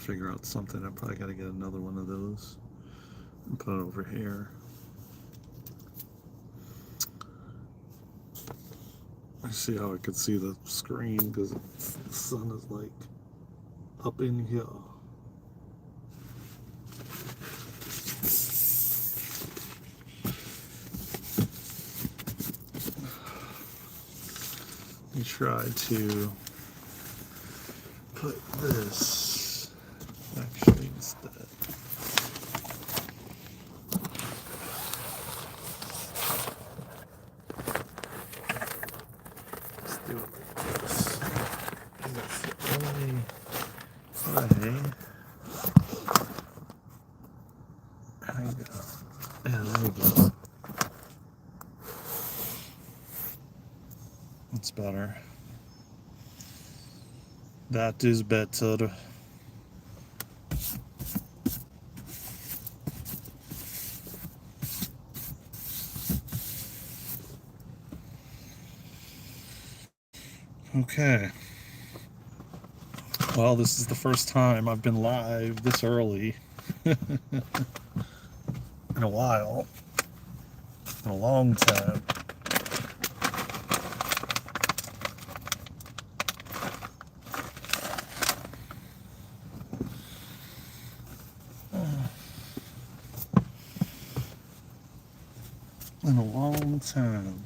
figure out something. I probably got to get another one of those and put it over here. I see how I could see the screen because the sun is like up in here. Let me try to put this actually instead. Let's do it like this. That's the only way. There you go. Yeah, there you go. That's better. That is better. Okay. Well, this is the first time I've been live this early in a while. In a long time. In a long time.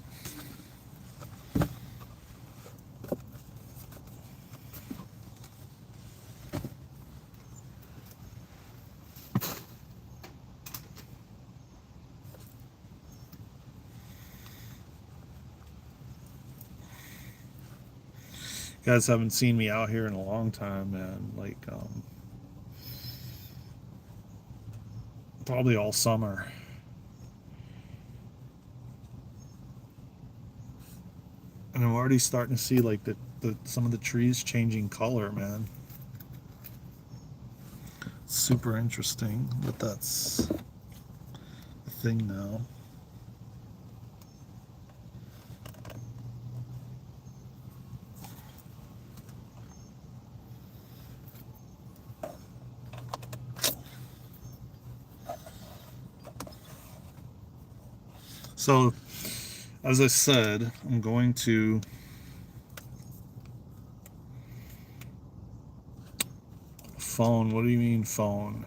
You guys haven't seen me out here in a long time, man. Like, probably all summer. And I'm already starting to see like the some of the trees changing color, man. Super interesting, but that's the thing now. So, as I said, I'm going to phone. What do you mean phone?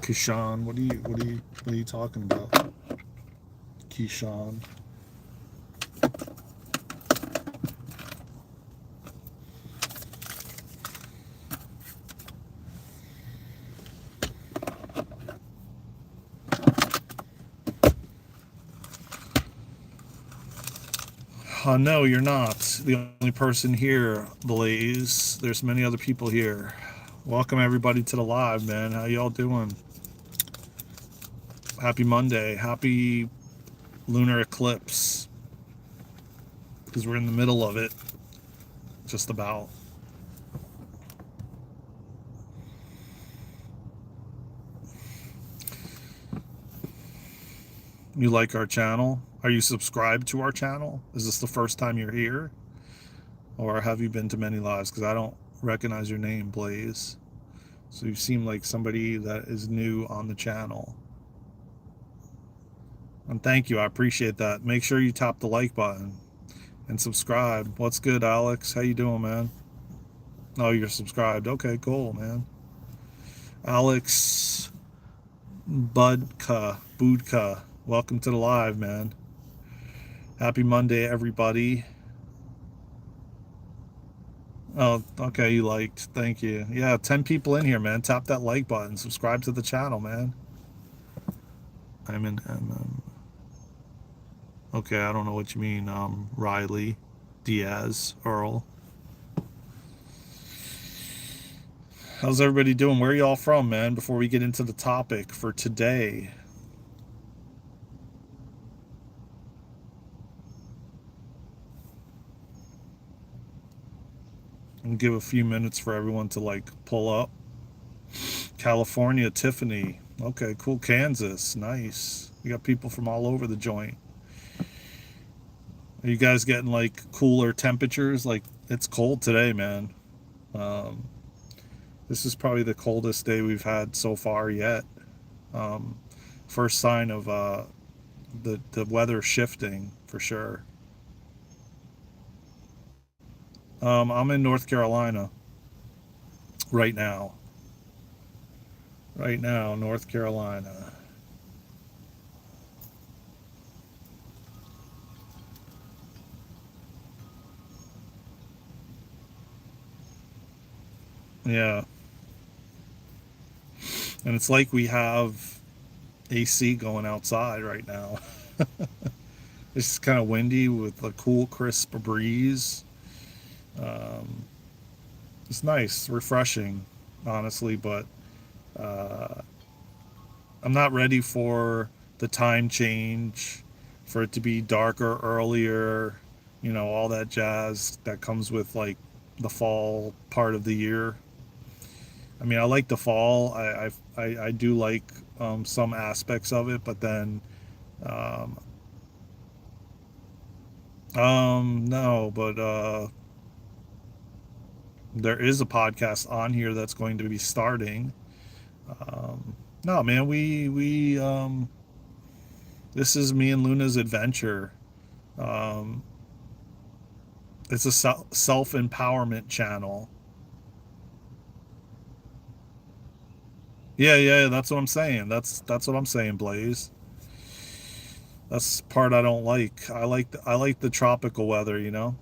Kishan, what are you talking about? Kishan. No, you're not the only person here, Blaze. There's many other people here. Welcome everybody to the live, man. How y'all doing? Happy Monday. Happy lunar eclipse. Because we're in the middle of it. Just about. You like our channel? Are you subscribed to our channel? Is this the first time you're here? Or have you been to many lives? Because I don't recognize your name, Blaze. So you seem like somebody that is new on the channel. And thank you, I appreciate that. Make sure you tap the like button and subscribe. What's good, Alex? How you doing, man? Oh, you're subscribed. Okay, cool, man. Alex Budka, welcome to the live, man. Happy Monday, everybody. Oh, okay, you liked. Thank you. Yeah, 10 people in here, man. Tap that like button. Subscribe to the channel, man. I'm in MM. Okay, I don't know what you mean. Riley, Diaz, Earl. How's everybody doing? Where are y'all from, man? Before we get into the topic for today. And give a few minutes for everyone to like pull up. California, Tiffany. Okay, cool. Kansas, nice. We got people from all over the joint. Are you guys getting like cooler temperatures? Like it's cold today, man. Um, This is probably the coldest day we've had so far yet. Um, First sign of the weather shifting for sure. I'm in North Carolina right now. Right now, North Carolina. Yeah, and it's like we have AC going outside right now. It's kind of windy with a cool, crisp breeze. Um, it's nice, refreshing, honestly, but uh, I'm not ready for the time change, for it to be darker earlier, all that jazz that comes with like the fall part of the year. I mean, I like the fall. I do like some aspects of it, but then um, no, but there is a podcast on here that's going to be starting. No, man, we this is me and Luna's adventure. Um, it's a self empowerment channel. Yeah, yeah, that's what I'm saying. That's what I'm saying, Blaze. That's the part I don't like. I like the tropical weather, you know.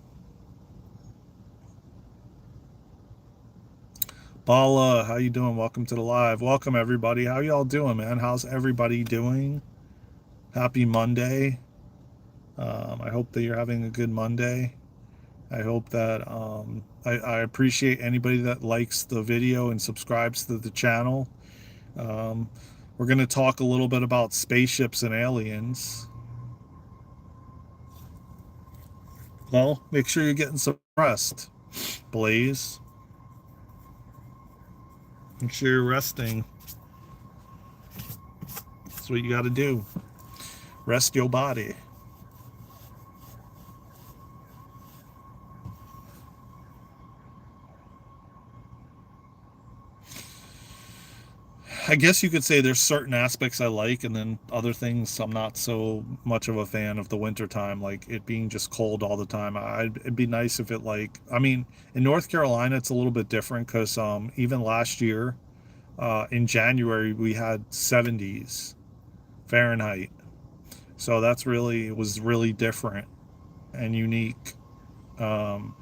Bala, how you doing? Welcome to the live. Welcome everybody. How y'all doing, man? How's everybody doing? Happy Monday. I hope that you're having a good Monday. I hope that I appreciate anybody that likes the video and subscribes to the channel. Um, we're going to talk a little bit about spaceships and aliens. Well, make sure you're getting some rest, Blaze. Make sure you're resting. That's what you got to do. Rest your body. I guess you could say there's certain aspects I like, and then other things I'm not so much of a fan of the winter time, like it being just cold all the time. It'd be nice if it like, I mean, in North Carolina, it's a little bit different because even last year, in January, we had 70s Fahrenheit. So that's really, it was really different and unique. Um,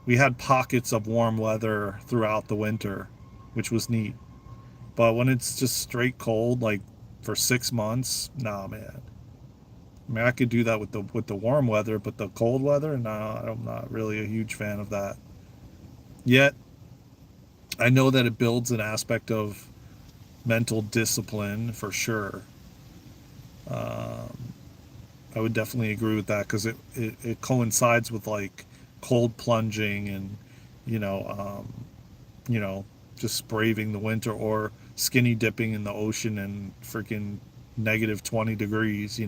we had pockets of warm weather throughout the winter, which was neat. But when it's just straight cold, like for 6 months, nah, man. I mean, I could do that with the warm weather, but the cold weather, nah, I'm not really a huge fan of that. Yet, I know that it builds an aspect of mental discipline for sure. Um, I would definitely agree with that because it coincides with like cold plunging and you know um, you know just braving the winter or skinny dipping in the ocean and freaking negative 20 degrees.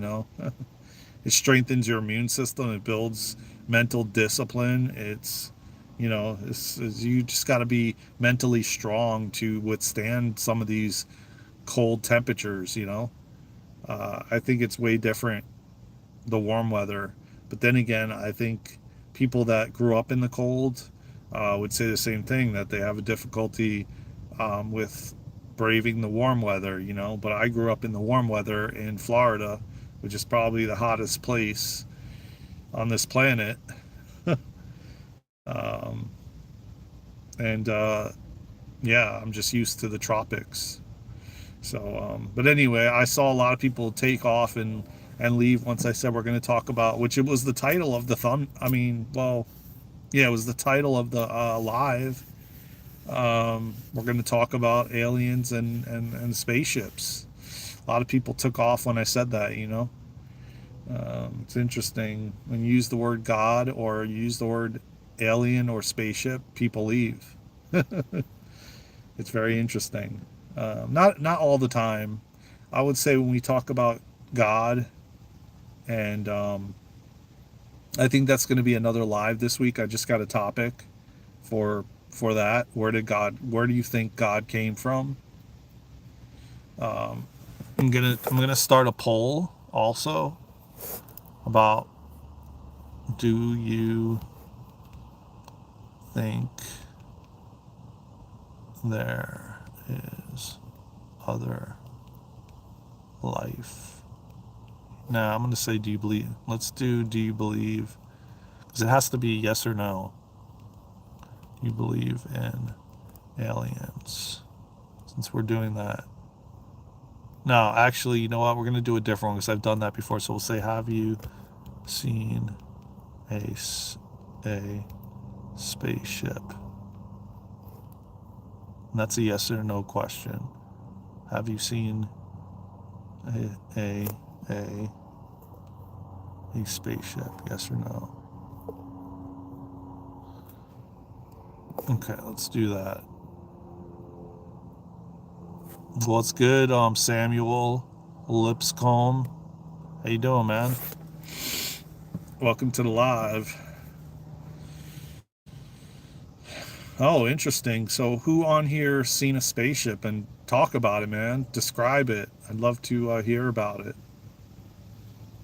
It strengthens your immune system. It builds mental discipline. You just got to be mentally strong to withstand some of these cold temperatures. I think it's way different the warm weather. But then again, I think people that grew up in the cold would say the same thing, that they have a difficulty with braving the warm weather. But I grew up in the warm weather in Florida, which is probably the hottest place on this planet. um, and yeah, I'm just used to the tropics. So, but anyway, I saw a lot of people take off and leave once I said we're going to talk about, which it was the title of the thumb. I mean, well, yeah, it was the title of the live. We're going to talk about aliens and spaceships. A lot of people took off when I said that. It's interesting when you use the word God or you use the word alien or spaceship, people leave. It's very interesting. Not all the time. I would say when we talk about God, and I think that's going to be another live this week. I just got a topic for for that. Where do you think God came from? Um, I'm gonna start a poll also about, do you think there is other life? Now I'm gonna say, do you believe? Let's do you believe? Because it has to be yes or no. You believe in aliens? Since we're doing that. No, actually, you know what? We're gonna do a different one because I've done that before. So we'll say, have you seen a spaceship? And that's a yes or no question. Have you seen a a a a spaceship? Yes or no? Okay, let's do that. Well, it's good. Samuel Lipscomb. How you doing, man? Welcome to the live. Oh, interesting. So, who on here seen a spaceship, and talk about it, man? Describe it. I'd love to hear about it.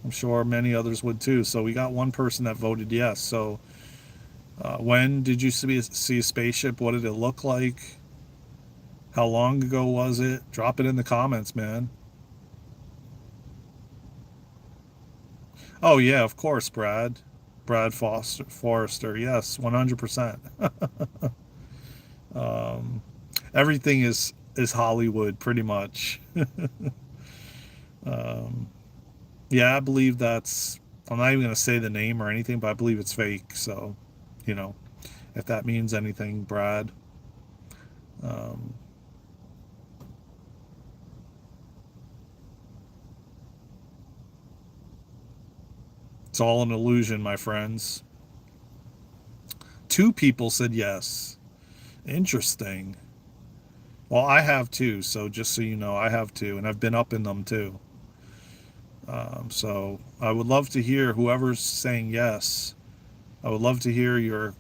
I'm sure many others would too. So, we got one person that voted yes. So, when did you see a spaceship? What did it look like? How long ago was it? Drop it in the comments, man. Oh yeah, of course, Brad. Brad Forrester. Yes, 100%. Um, everything is Hollywood, pretty much. um, yeah, I believe that's. I'm not even gonna say the name or anything, but I believe it's fake. So, you know, if that means anything, Brad. Um, it's all an illusion, my friends. Two people said yes. Interesting. Well, I have too. So just so you know, I have two, and I've been up in them too. So I would love to hear whoever's saying yes. I would love to hear your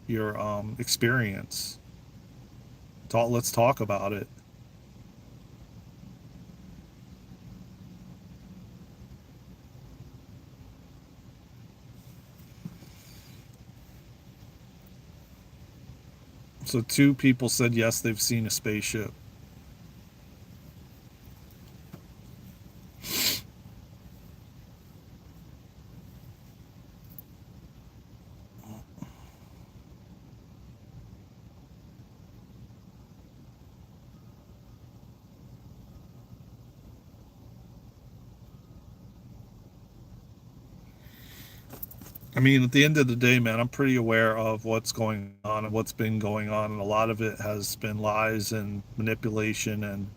experience. Let's talk about it. So two people said yes, they've seen a spaceship. I mean, at the end of the day, man, I'm pretty aware of what's going on and what's been going on, and a lot of it has been lies and manipulation, and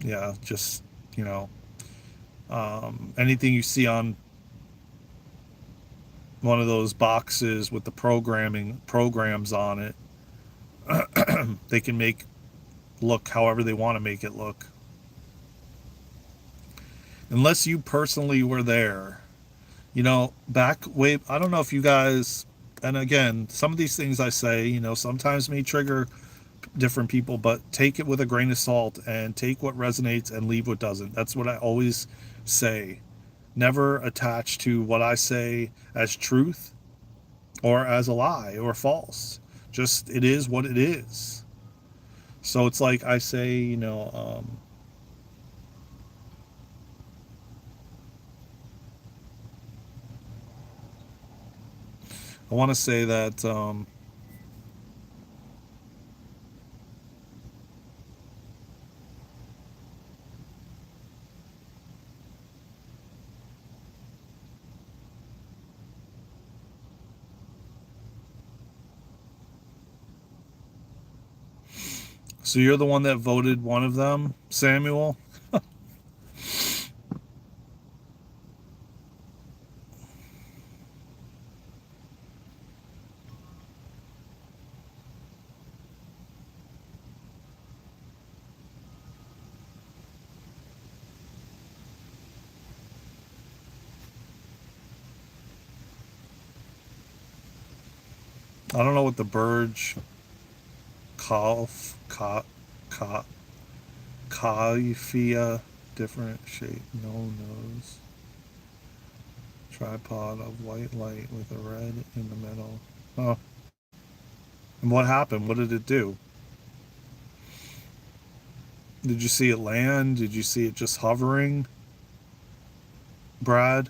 yeah, just you know, anything you see on one of those boxes with the programs on it, they can make look however they want to make it look. Unless you personally were there, back way, I don't know if you guys, and again, some of these things I say, sometimes may trigger different people, but take it with a grain of salt and take what resonates and leave what doesn't. That's what I always say. Never attach to what I say as truth or as a lie or false. Just it is what it is. So it's like I say, I want to say that so you're the one that voted one of them, Samuel? I don't know what the Burge. Calf, ca, ca, Caifia, different shape, no nose. Tripod of white light with a red in the middle. Oh, and what happened? What did it do? Did you see it land? Did you see it just hovering, Brad?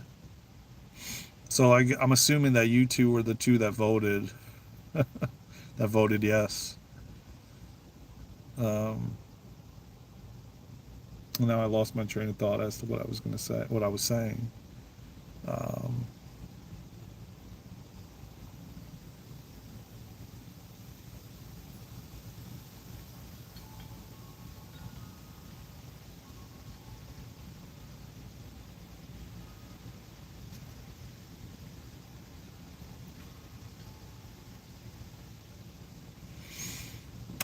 So I'm assuming that you two were the two that voted. That voted yes. Um, now I lost my train of thought as to what I was going to say. What I was saying. Um,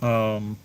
um,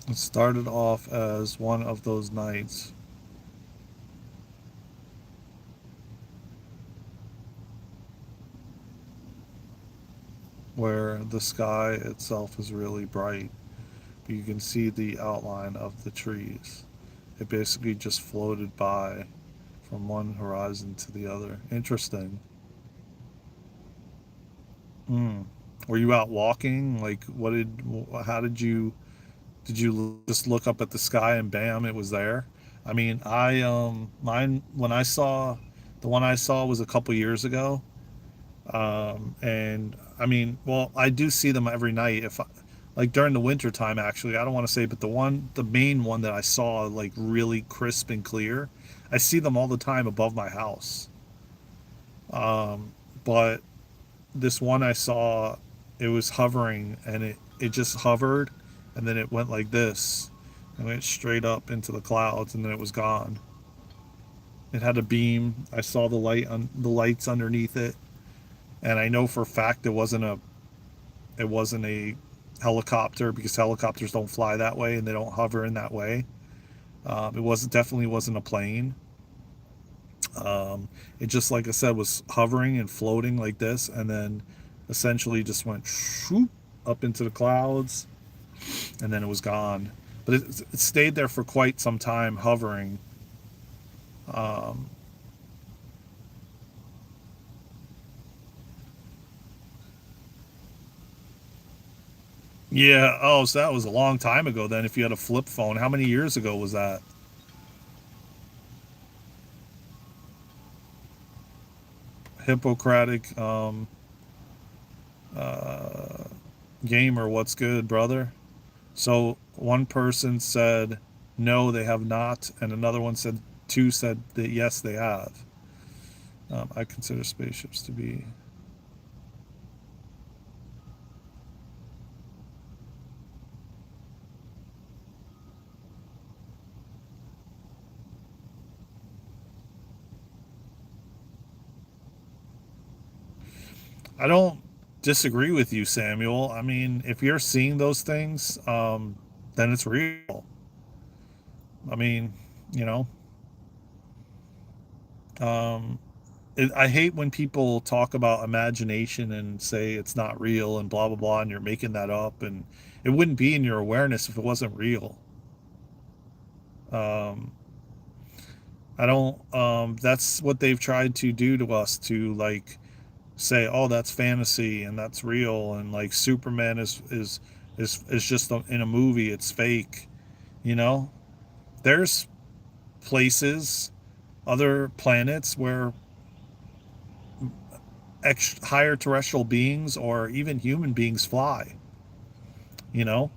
it started off as one of those nights where the sky itself is really bright, but you can see the outline of the trees. It basically just floated by from one horizon to the other. Interesting. Mm. Were you out walking? Like, how did you just look up at the sky and bam, it was there? I mean, mine, when I saw, the one I saw was a couple years ago. And I mean, well, I do see them every night like during the winter time, actually. I don't want to say, but the main one that I saw, like really crisp and clear, I see them all the time above my house. But this one I saw, it was hovering and it just hovered and then it went like this and went straight up into the clouds and then it was gone. It had a beam. I saw the lights underneath it, and I know for a fact it wasn't a helicopter because helicopters don't fly that way and they don't hover in that way. It wasn't definitely wasn't a plane. It just, like I said, was hovering and floating like this, and then essentially just went shoop up into the clouds, and then it was gone. But it stayed there for quite some time, hovering. Um, yeah. Oh, so that was a long time ago then. If you had a flip phone, how many years ago was that? Hippocratic uh, gamer. What's good, brother? So one person said no, they have not, and another one said two said that yes, they have. I consider spaceships to be. I don't disagree with you, Samuel. I mean, if you're seeing those things, then it's real. I mean, you know, um, I hate when people talk about imagination and say it's not real and blah blah blah, and you're making that up, and it wouldn't be in your awareness if it wasn't real. Um, I don't. That's what they've tried to do to us, to like say, oh, that's fantasy and that's real, and like Superman is just in a movie. It's fake. You know, there's places, other planets where higher terrestrial beings or even human beings fly. You know,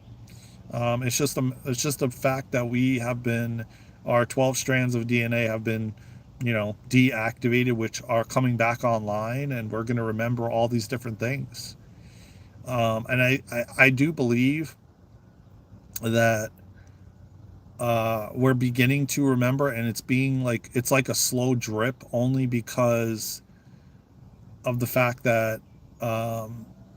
it's just a fact that we have been our 12 strands of DNA have been, deactivated, which are coming back online, and we're going to remember all these different things. And I do believe that we're beginning to remember, and it's like a slow drip, only because of the fact that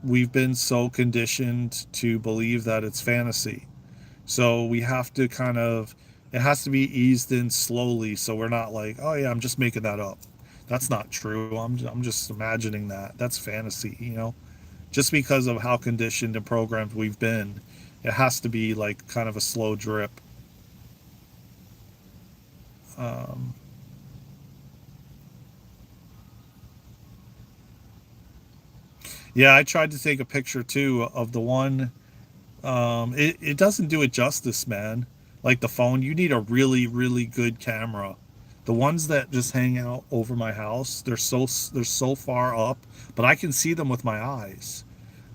we've been so conditioned to believe that it's fantasy. So we have to it has to be eased in slowly, so we're not like, oh yeah, I'm just making that up. That's not true. I'm just imagining that. That's fantasy. Just because of how conditioned and programmed we've been, it has to be like kind of a slow drip. Um, yeah, I tried to take a picture too of the one. It doesn't do it justice, man. Like the phone, you need a really, really good camera. The ones that just hang out over my house, they're so far up, but I can see them with my eyes.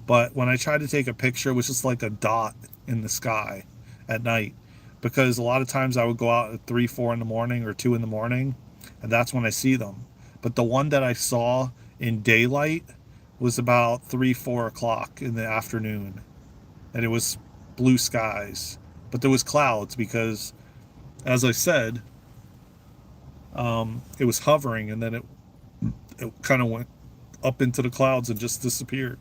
But when I try to take a picture, it was just like a dot in the sky at night. Because a lot of times I would go out at 3, 4 in the morning or 2 in the morning, and that's when I see them. But the one that I saw in daylight was about 3, 4 o'clock in the afternoon, and it was blue skies, but there was clouds because, as I said, it was hovering, and then it kind of went up into the clouds and just disappeared.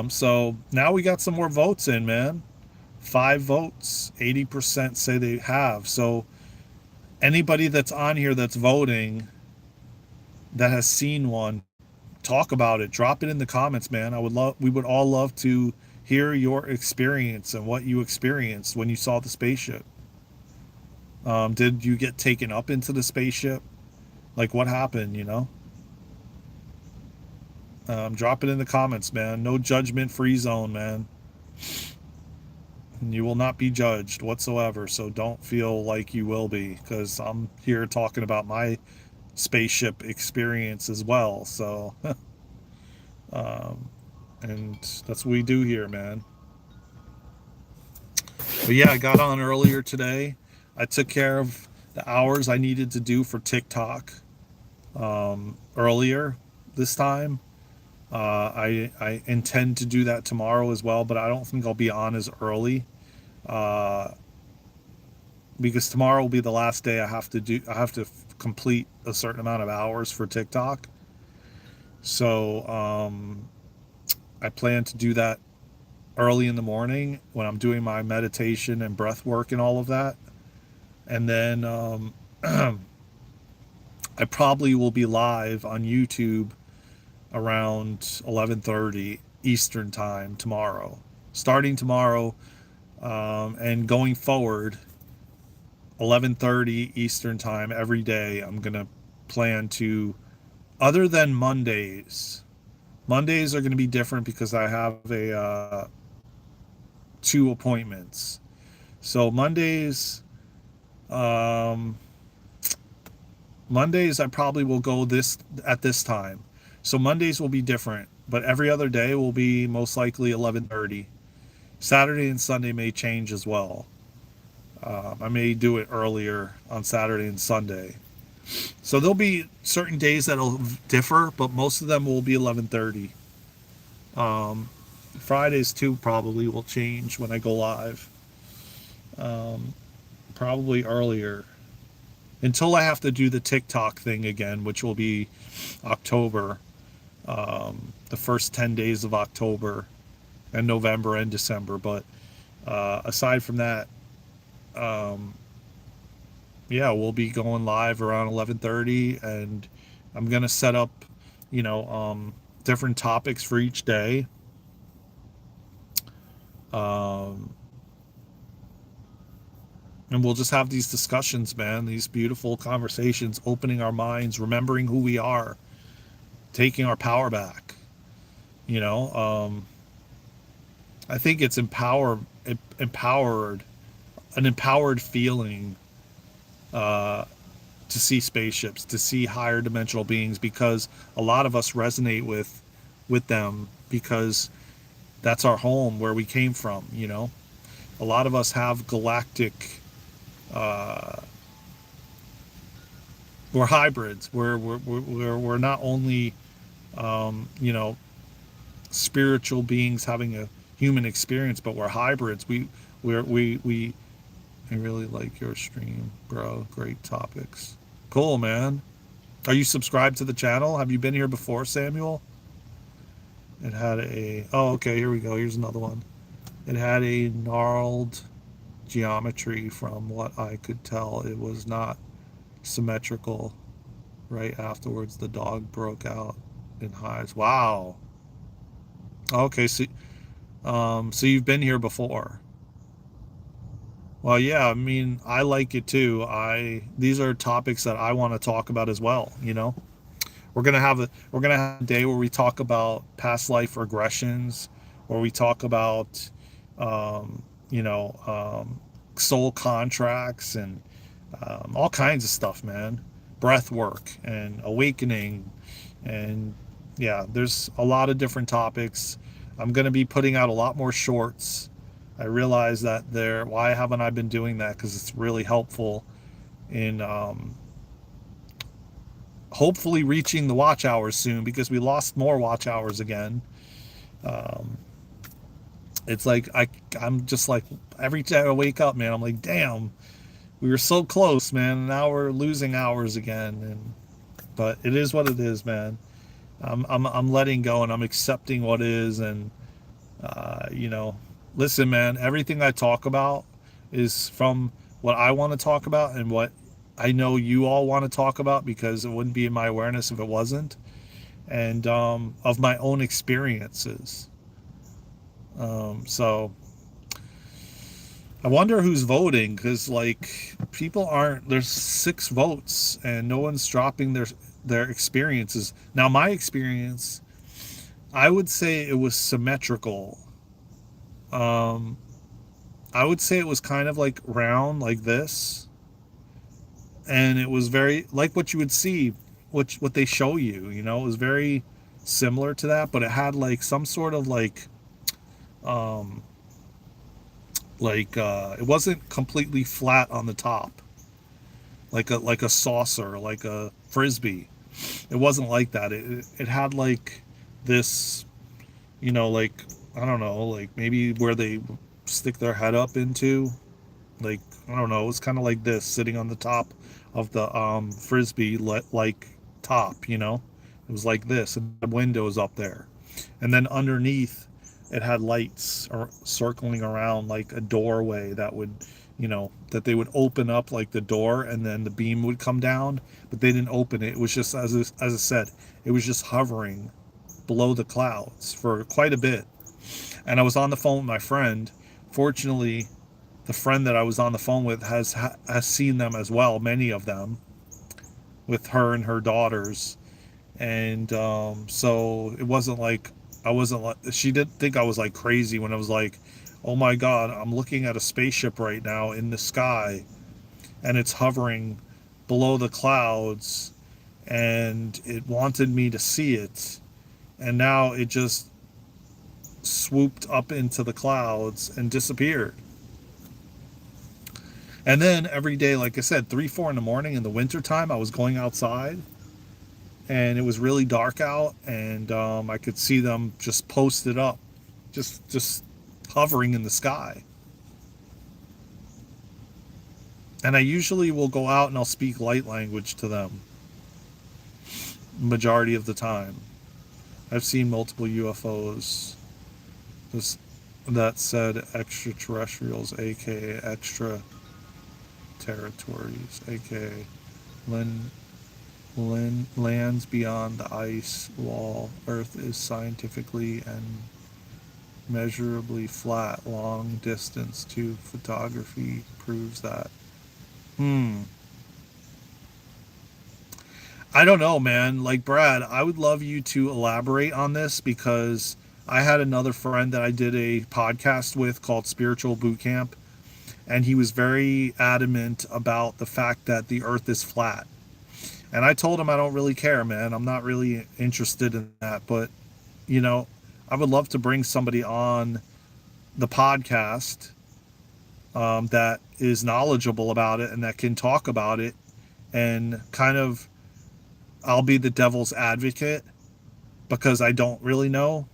So now we got some more votes in, man. 5 votes. 80% say they have. So anybody that's on here that's voting that has seen one, talk about it. Drop it in the comments, man. We would all love to hear your experience and what you experienced when you saw the spaceship. Did you get taken up into the spaceship? Like what happened? Drop it in the comments, man. No judgment free zone, man. You will not be judged whatsoever, so don't feel like you will be, because I'm here talking about my spaceship experience as well. So, um, and that's what we do here, man. But yeah, I got on earlier today. I took care of the hours I needed to do for TikTok earlier this time. I intend to do that tomorrow as well, but I don't think I'll be on as early. Uh, because tomorrow will be the last day I have to complete a certain amount of hours for TikTok. So I plan to do that early in the morning when I'm doing my meditation and breath work and all of that. And then I probably will be live on YouTube around 11:30 Eastern time tomorrow. Starting tomorrow, and going forward, 11:30 Eastern time every day. I'm gonna plan to, other than Mondays. Mondays are gonna be different because I have a 2 appointments. So um, Mondays I probably will go this at this time. So Mondays will be different, but every other day will be most likely 11:30. Saturday and Sunday may change as well. I may do it earlier on Saturday and Sunday. So there'll be certain days that'll differ, but most of them will be 11:30. Um, Fridays too probably will change when I go live. Um, Probably earlier until I have to do the TikTok thing again, which will be October, the first 10 days of October and November and December. But aside from that, um, yeah, we'll be going live around 11:30, and I'm gonna set up, you know, different topics for each day. Um, and we'll just have these discussions, man, these beautiful conversations, opening our minds, remembering who we are, taking our power back. You know, I think it's empowered, an empowered feeling uh, to see spaceships, to see higher dimensional beings, because a lot of us resonate with them because that's our home where we came from. A lot of us have galactic. Uh, we're hybrids. We're not only you know, spiritual beings having a human experience, but we're hybrids. We I really like your stream, bro. Great topics. Cool, man. Are you subscribed to the channel? Have you been here before, Samuel? It had a. Oh, okay. Here we go. Here's another one. It had a gnarled geometry. From what I could tell, it was not symmetrical. Right afterwards, the dog broke out in hives. Wow. Okay, so you've been here before. Well, yeah, I mean, I like it too. I These are topics that I want to talk about as well, you know. We're gonna have a day where we talk about past life regressions, where we talk about um, you know, soul contracts and all kinds of stuff, man. Breath work and awakening, and yeah, there's a lot of different topics. I'm gonna be putting out a lot more shorts. I realize that there. Why haven't I been doing that? Because it's really helpful in hopefully reaching the watch hours soon, because we lost more watch hours again. Um, it's like I'm just like, every day I wake up, man, I'm like, damn, we were so close, man. Now we're losing hours again, and but it is what it is, man. I'm letting go and I'm accepting what is, and you know, listen, man. Everything I talk about is from what I want to talk about and what I know you all want to talk about, because it wouldn't be in my awareness if it wasn't, and of my own experiences. So I wonder who's voting, because like, people aren't. There's 6 votes and no one's dropping their experiences. Now my experience, I would say it was symmetrical. Um, I would say it was kind of like round, like this, and it was very like what you would see, what they show you. You know, it was very similar to that, but it had like some sort of um, it wasn't completely flat on the top, like a saucer, like a frisbee. It wasn't like that. It had like this, you know, like, I don't know, like maybe where they stick their head up into, like, I don't know, it was kind of like this, sitting on the top of the frisbee, like top, you know. It was like this, and the windows up there, and then underneath it had lights or circling around, like a doorway that would, you know, that they would open up like the door, and then the beam would come down, but they didn't open it. It was just, as I said, it was just hovering below the clouds for quite a bit. And I was on the phone with my friend. Fortunately, the friend that I was on the phone with has seen them as well, many of them, with her and her daughters. And so it wasn't like, I wasn't like, she didn't think I was like crazy when I was like, oh my god, I'm looking at a spaceship right now in the sky, and it's hovering below the clouds, and it wanted me to see it, and now it just swooped up into the clouds and disappeared. And then every day, like I said, 3, 4 in the morning in the wintertime, I was going outside, and it was really dark out, and I could see them just posted up, just hovering in the sky. And I usually will go out and I'll speak light language to them majority of the time. I've seen multiple UFOs this, that said extraterrestrials, aka extra territories, aka land, lands beyond the ice wall. Earth is scientifically and measurably flat. Long distance to photography proves that. Hmm. I don't know, man. Like, Brad, I would love you to elaborate on this, because I had another friend that I did a podcast with called Spiritual Boot Camp, and he was very adamant about the fact that the earth is flat. And I told him I don't really care, man. I'm not really interested in that. But, you know, I would love to bring somebody on the podcast that is knowledgeable about it and that can talk about it, and kind of, I'll be the devil's advocate because I don't really know.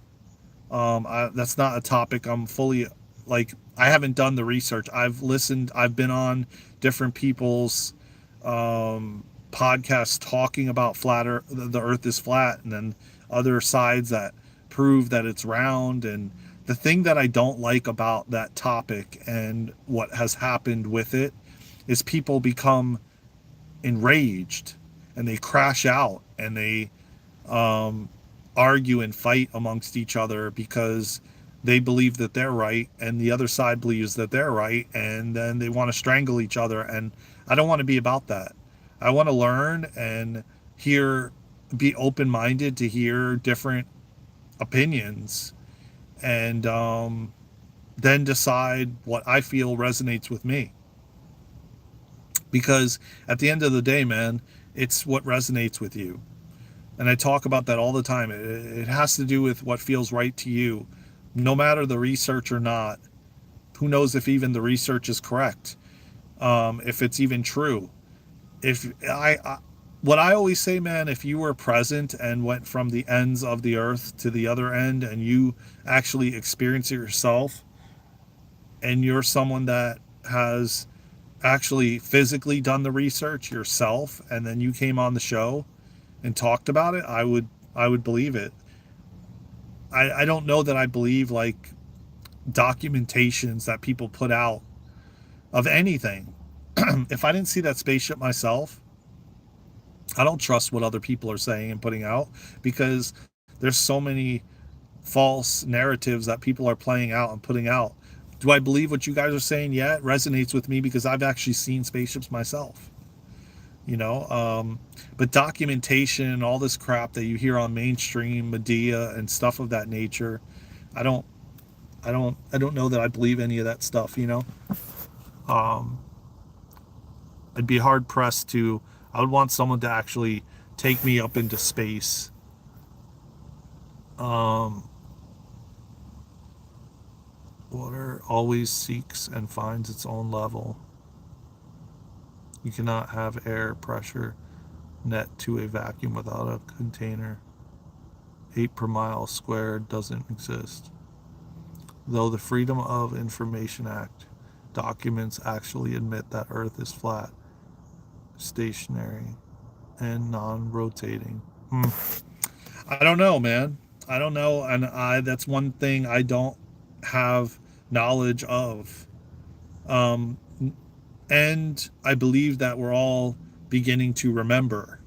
That's not a topic I'm fully, like, I haven't done the research. I've listened, I've been on different people's podcasts talking about the earth is flat, and then other sides that prove that it's round. And the thing that I don't like about that topic and what has happened with it is people become enraged and they crash out and they um, argue and fight amongst each other because they believe that they're right and the other side believes that they're right, and then they want to strangle each other. And I don't want to be about that. I want to learn and hear, be open-minded to hear different opinions, and then decide what I feel resonates with me. Because at the end of the day, man, it's what resonates with you. And I talk about that all the time. It has to do with what feels right to you, no matter the research or not. Who knows if even the research is correct, if it's even true. If what I always say, man, if you were present and went from the ends of the earth to the other end and you actually experience it yourself, and you're someone that has actually physically done the research yourself, and then you came on the show and talked about it, I would believe it. I don't know that I believe like documentations that people put out of anything. If I didn't see that spaceship myself, I don't trust what other people are saying and putting out, because there's so many false narratives that people are playing out and putting out. Do I believe what you guys are saying? Yeah, it resonates with me because I've actually seen spaceships myself. you know but documentation and all this crap that you hear on mainstream media and stuff of that nature, i don't I don't know that I believe any of that stuff. um I'd be hard pressed to. I would want someone to actually take me up into space. um Water always seeks and finds its own level. You cannot have air pressure net to a vacuum without a container. 8 per mile squared doesn't exist. Though the Freedom of Information Act documents actually admit that Earth is flat, stationary, and non-rotating. I don't know, man. I don't know, and that's one thing I don't have knowledge of. Um, and I believe that we're all beginning to remember.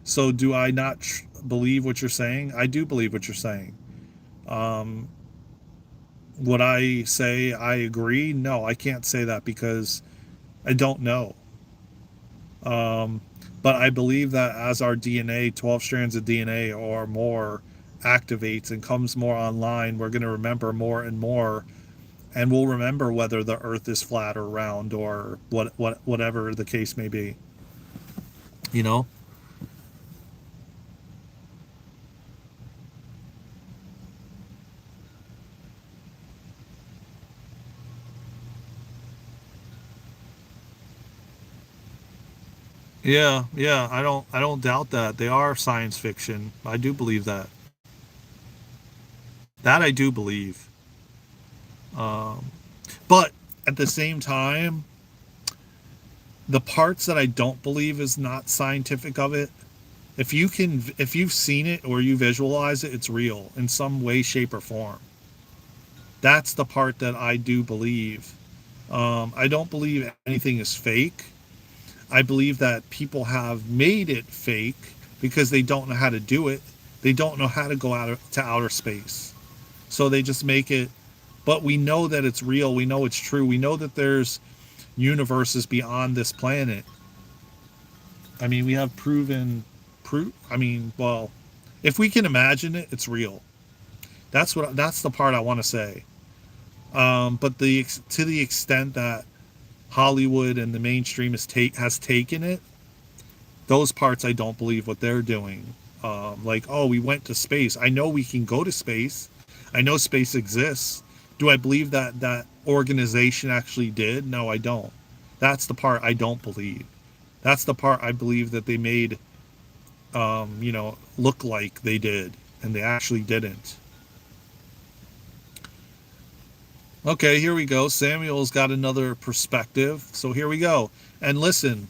So, do I not believe what you're saying? I do believe what you're saying. Um, would I say I agree? No, I can't say that because I don't know. Um, but I believe that as our DNA, 12 strands of DNA or more, activates and comes more online, we're going to remember more and more, and we'll remember whether the Earth is flat or round or whatever the case may be. You know? Yeah, yeah. I don't doubt that they are science fiction. I do believe that. That I do believe. Um, but at the same time, the parts that I don't believe is not scientific of it. If you've seen it or you visualize it, it's real in some way, shape, or form. That's the part that I do believe. I don't believe anything is fake. I believe that people have made it fake because they don't know how to do it. They don't know how to go to outer space. So they just make it. But we know that it's real. We know it's true. We know that there's universes beyond this planet. I mean, we have proven proof. I mean, well, if we can imagine it, it's real. That's the part I want to say. But to the extent that Hollywood and the mainstream has taken it, those parts I don't believe what they're doing. Like, oh, we went to space. I know we can go to space. I know space exists. Do I believe that organization actually did? No, I don't. That's the part I don't believe. That's the part I believe that they made, look like they did, and they actually didn't. Okay, here we go. Samuel's got another perspective. So here we go. And listen,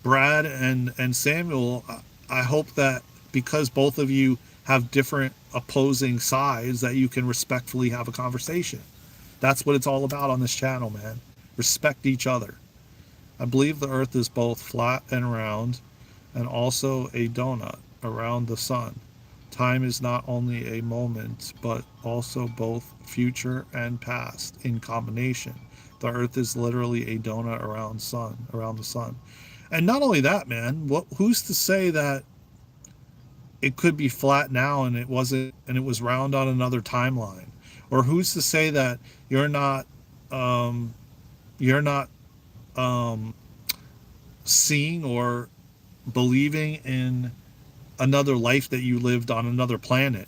Brad and Samuel, I hope that because both of you have different opposing sides, that you can respectfully have a conversation. That's what it's all about on this channel, man. Respect each other. I believe the earth is both flat and round, and also a donut around the sun. Time is not only a moment, but also both future and past in combination. The earth is literally a donut around the sun. And not only that, man, who's to say that it could be flat now and it wasn't, and it was round on another timeline? Or who's to say that um you're not seeing or believing in another life that you lived on another planet?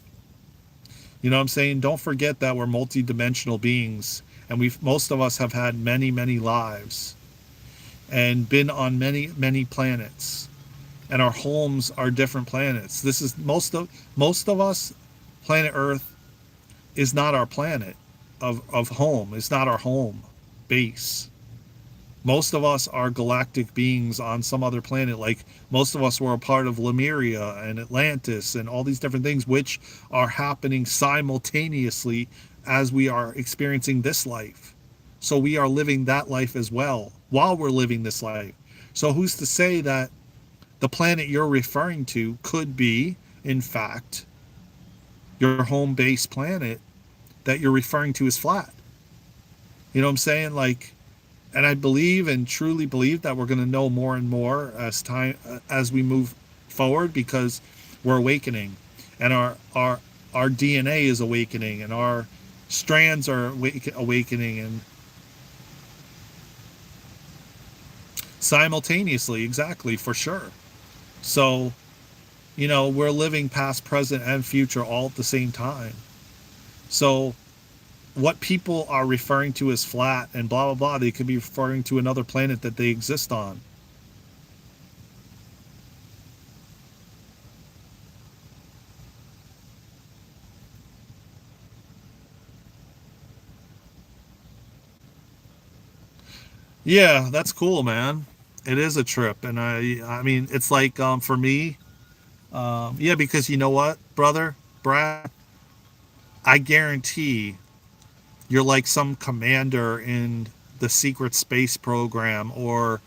You know what I'm saying? Don't forget that we're multidimensional beings, and most of us have had many, many lives and been on many, many planets, and our homes are different planets. This is most of us. Planet Earth is not our planet of home. It's not our home base. Most of us are galactic beings on some other planet. Like most of us were a part of Lemuria and Atlantis and all these different things, which are happening simultaneously as we are experiencing this life. So we are living that life as well while we're living this life. So who's to say that the planet you're referring to could be, in fact, your home base planet that you're referring to as flat? You know what I'm saying? Like, and I believe and truly believe that we're going to know more and more as we move forward, because we're awakening, and our DNA is awakening, and our strands are awakening, and simultaneously, exactly, for sure. So, we're living past, present, and future all at the same time. So what people are referring to as flat and blah blah blah, they could be referring to another planet that they exist on. Yeah, that's cool, man. It is a trip, and I mean, it's like, for me, yeah, because you know what, brother Brad, I guarantee you're like some commander in the secret space program, or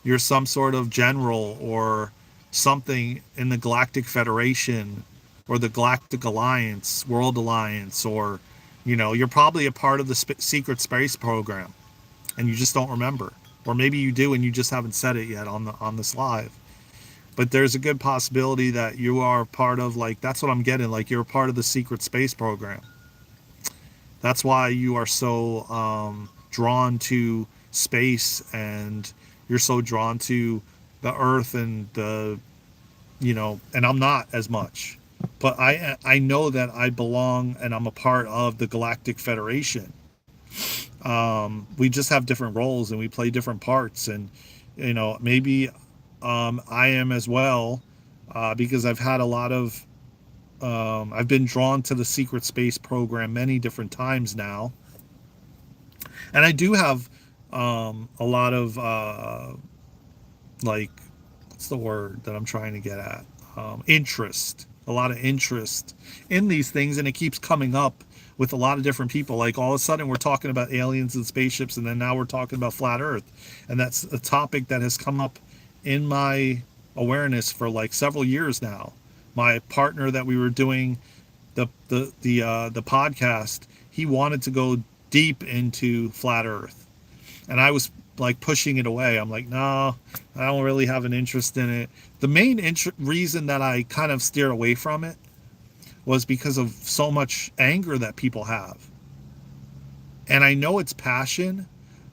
you're some sort of general or something in the Galactic Federation or the Galactic Alliance, World Alliance, or you're probably a part of the secret space program and you just don't remember, or maybe you do and you just haven't said it yet on this live. But there's a good possibility that you are part of, like, that's what I'm getting, like you're a part of the secret space program. That's why you are so drawn to space, and you're so drawn to the earth and and I'm not as much. But I know that I belong and I'm a part of the Galactic Federation. We just have different roles and we play different parts, and maybe I am as well, because I've had a lot of I've been drawn to the secret space program many different times now, and I do have a lot of like, what's the word that I'm trying to get at? Interest, a lot of interest in these things, and it keeps coming up with a lot of different people. Like all of a sudden we're talking about aliens and spaceships, and then now we're talking about flat Earth, and that's a topic that has come up in my awareness for like several years now. My partner that we were doing the podcast, he wanted to go deep into flat Earth, and I was like pushing it away. I'm like, no, I don't really have an interest in it. The main reason that I kind of steered away from it was because of so much anger that people have. And I know it's passion,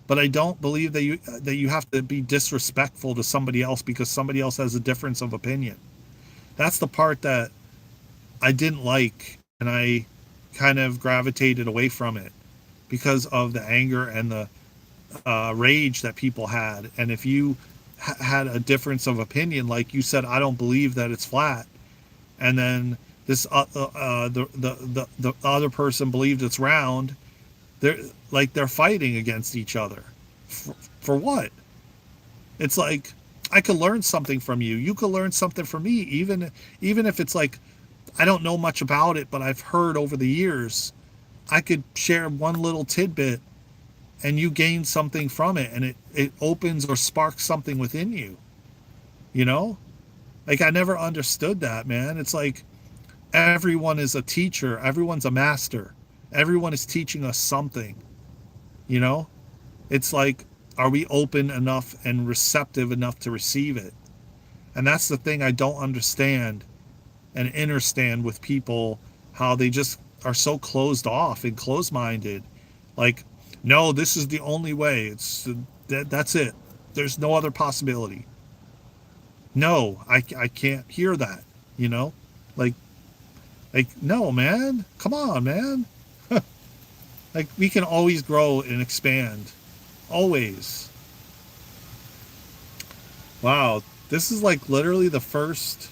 but I don't believe that you have to be disrespectful to somebody else because somebody else has a difference of opinion. That's the part that I didn't like, and I kind of gravitated away from it. because of the anger and the rage that people had. And if you had a difference of opinion, like you said, I don't believe that it's flat, and then this the other person believed it's round, they're they're fighting against each other. For what? It's like, I could learn something from you. You could learn something from me, even if it's like I don't know much about it, but I've heard over the years. I could share one little tidbit and you gain something from it, and it opens or sparks something within you, you know? Like, I never understood that, man. It's like everyone is a teacher, everyone's a master, everyone is teaching us something, you know? It's like, are we open enough and receptive enough to receive it? And that's the thing I don't understand and understand with people, how they just are so closed off and closed minded. Like, no, this is the only way. That's it. There's no other possibility. No, I can't hear that, you know? Like, no, man. Come on, man. Like, we can always grow and expand. Always. Wow. This is like literally the first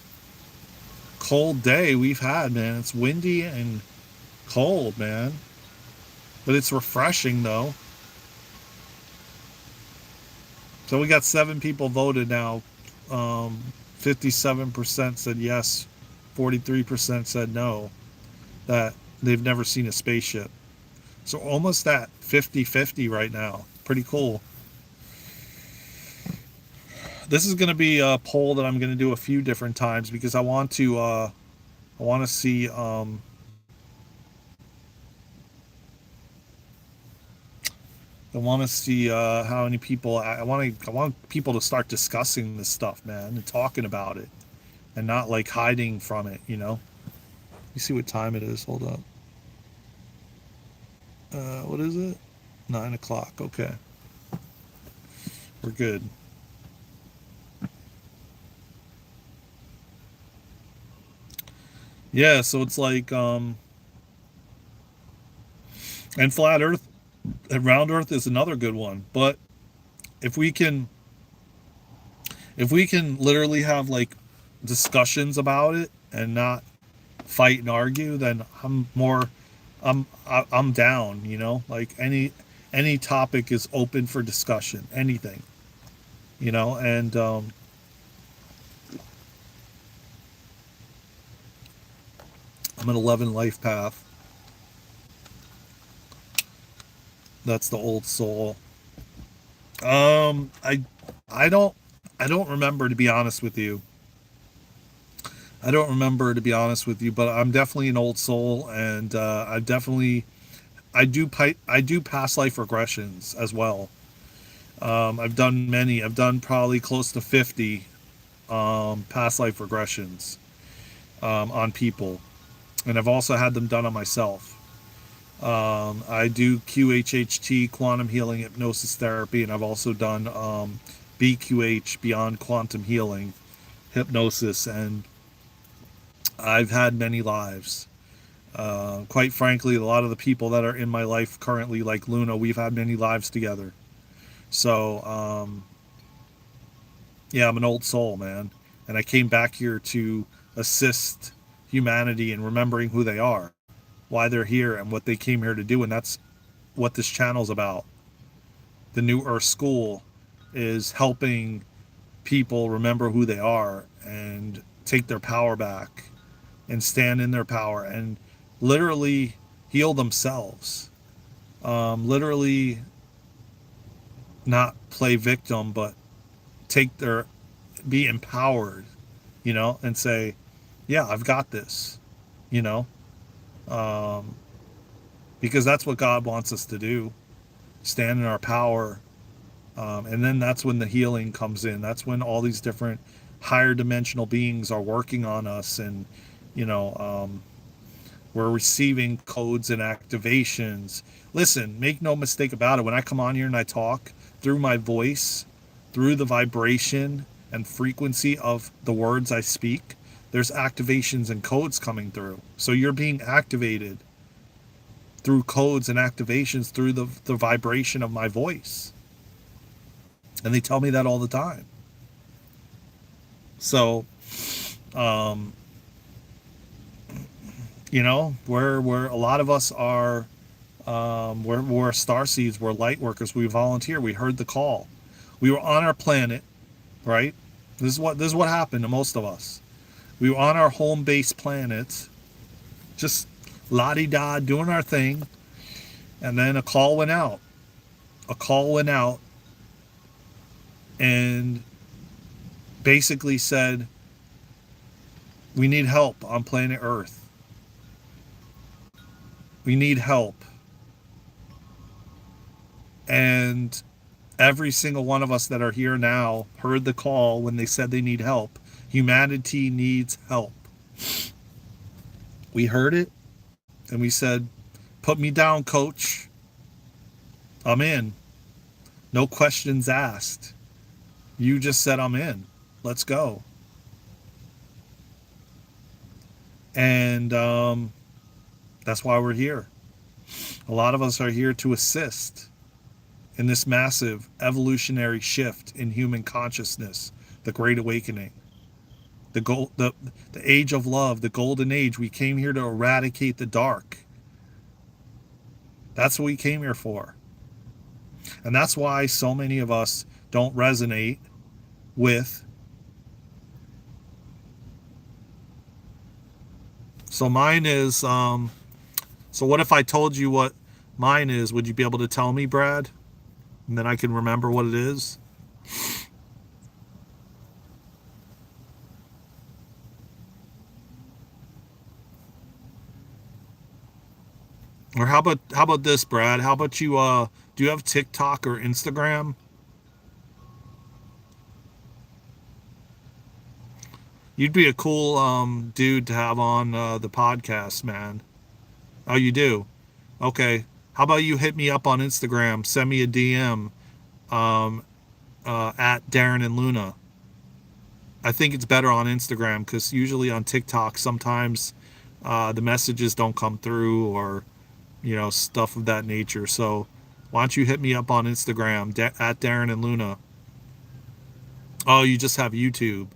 cold day we've had, man. It's windy and cold, man. But it's refreshing, though. So we got 7 people voted now. 57% said yes. 43% said no. That they've never seen a spaceship. So almost at 50-50 right now. Pretty cool. This is going to be a poll that I'm going to do a few different times, because I want to see how many people. I want people to start discussing this stuff, man, and talking about it, and not like hiding from it. You know. Let me see what time it is. Hold up. What is it? 9 o'clock. Okay, we're good. Yeah. So it's like and flat Earth and round Earth is another good one. But if we can literally have like discussions about it and not fight and argue, then I'm down, you know? Like, any topic is open for discussion, anything, you know? And I'm an 11 life path. That's the old soul. I don't remember, to be honest with you. I don't remember, to be honest with you, but I'm definitely an old soul, and I do past life regressions as well. I've done many. I've done probably close to 50 past life regressions on people, and I've also had them done on myself. I do QHHT, quantum healing hypnosis therapy, and I've also done BQH, beyond quantum healing hypnosis, and I've had many lives. Quite frankly, a lot of the people that are in my life currently, like Luna, we've had many lives together. So, yeah, I'm an old soul, man. And I came back here to assist humanity in remembering who they are, why they're here, and what they came here to do. And that's what this channel's about. The New Earth School is helping people remember who they are and take their power back and stand in their power and literally heal themselves. Literally not play victim, but be empowered, you know, and say, yeah, I've got this, you know, um, because that's what God wants us to do, stand in our power. And then that's when the healing comes in. That's when all these different higher dimensional beings are working on us, and, you know, we're receiving codes and activations. Listen, make no mistake about it. When I come on here and I talk, through my voice, through the vibration and frequency of the words I speak, there's activations and codes coming through. So you're being activated. through codes and activations through the vibration of my voice. And they tell me that all the time. So, um, we're a lot of us are, we're star seeds, we're light workers, we volunteer, we heard the call. We were on our planet, right? This is what happened to most of us. We were on our home base planet, just la-di-da doing our thing, and then a call went out. A call went out and basically said, we need help on planet Earth. We need help. And every single one of us that are here now heard the call when they said they need help. Humanity needs help. We heard it and we said, put me down, coach. I'm in. No questions asked. You just said I'm in. Let's go. And that's why we're here. A lot of us are here to assist in this massive evolutionary shift in human consciousness, the Great Awakening, the age of love, the golden age. We came here to eradicate the dark. That's what we came here for. And that's why so many of us don't resonate with. So mine is, so what if I told you what mine is? Would you be able to tell me, Brad? And then I can remember what it is? Or how about this, Brad? How about you do you have TikTok or Instagram? You'd be a cool dude to have on the podcast, man. Oh, you do? Okay. How about you hit me up on Instagram, send me a DM at Daren and Luna. I think it's better on Instagram because usually on TikTok sometimes the messages don't come through, or stuff of that nature. So why don't you hit me up on Instagram at Daren and Luna? Oh, you just have YouTube.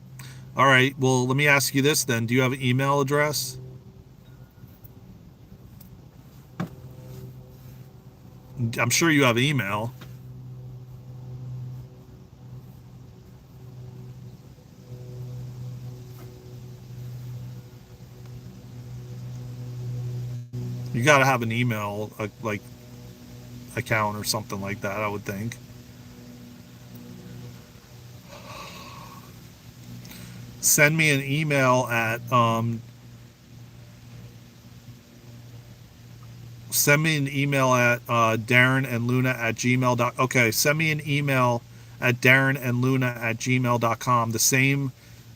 All right. Well, let me ask you this then. Do you have an email address? I'm sure you have email. You got to have an email like account or something like that, I would think. Send me an email at Daren and Luna at gmail. Okay, send me an email at Daren and Luna at gmail.com.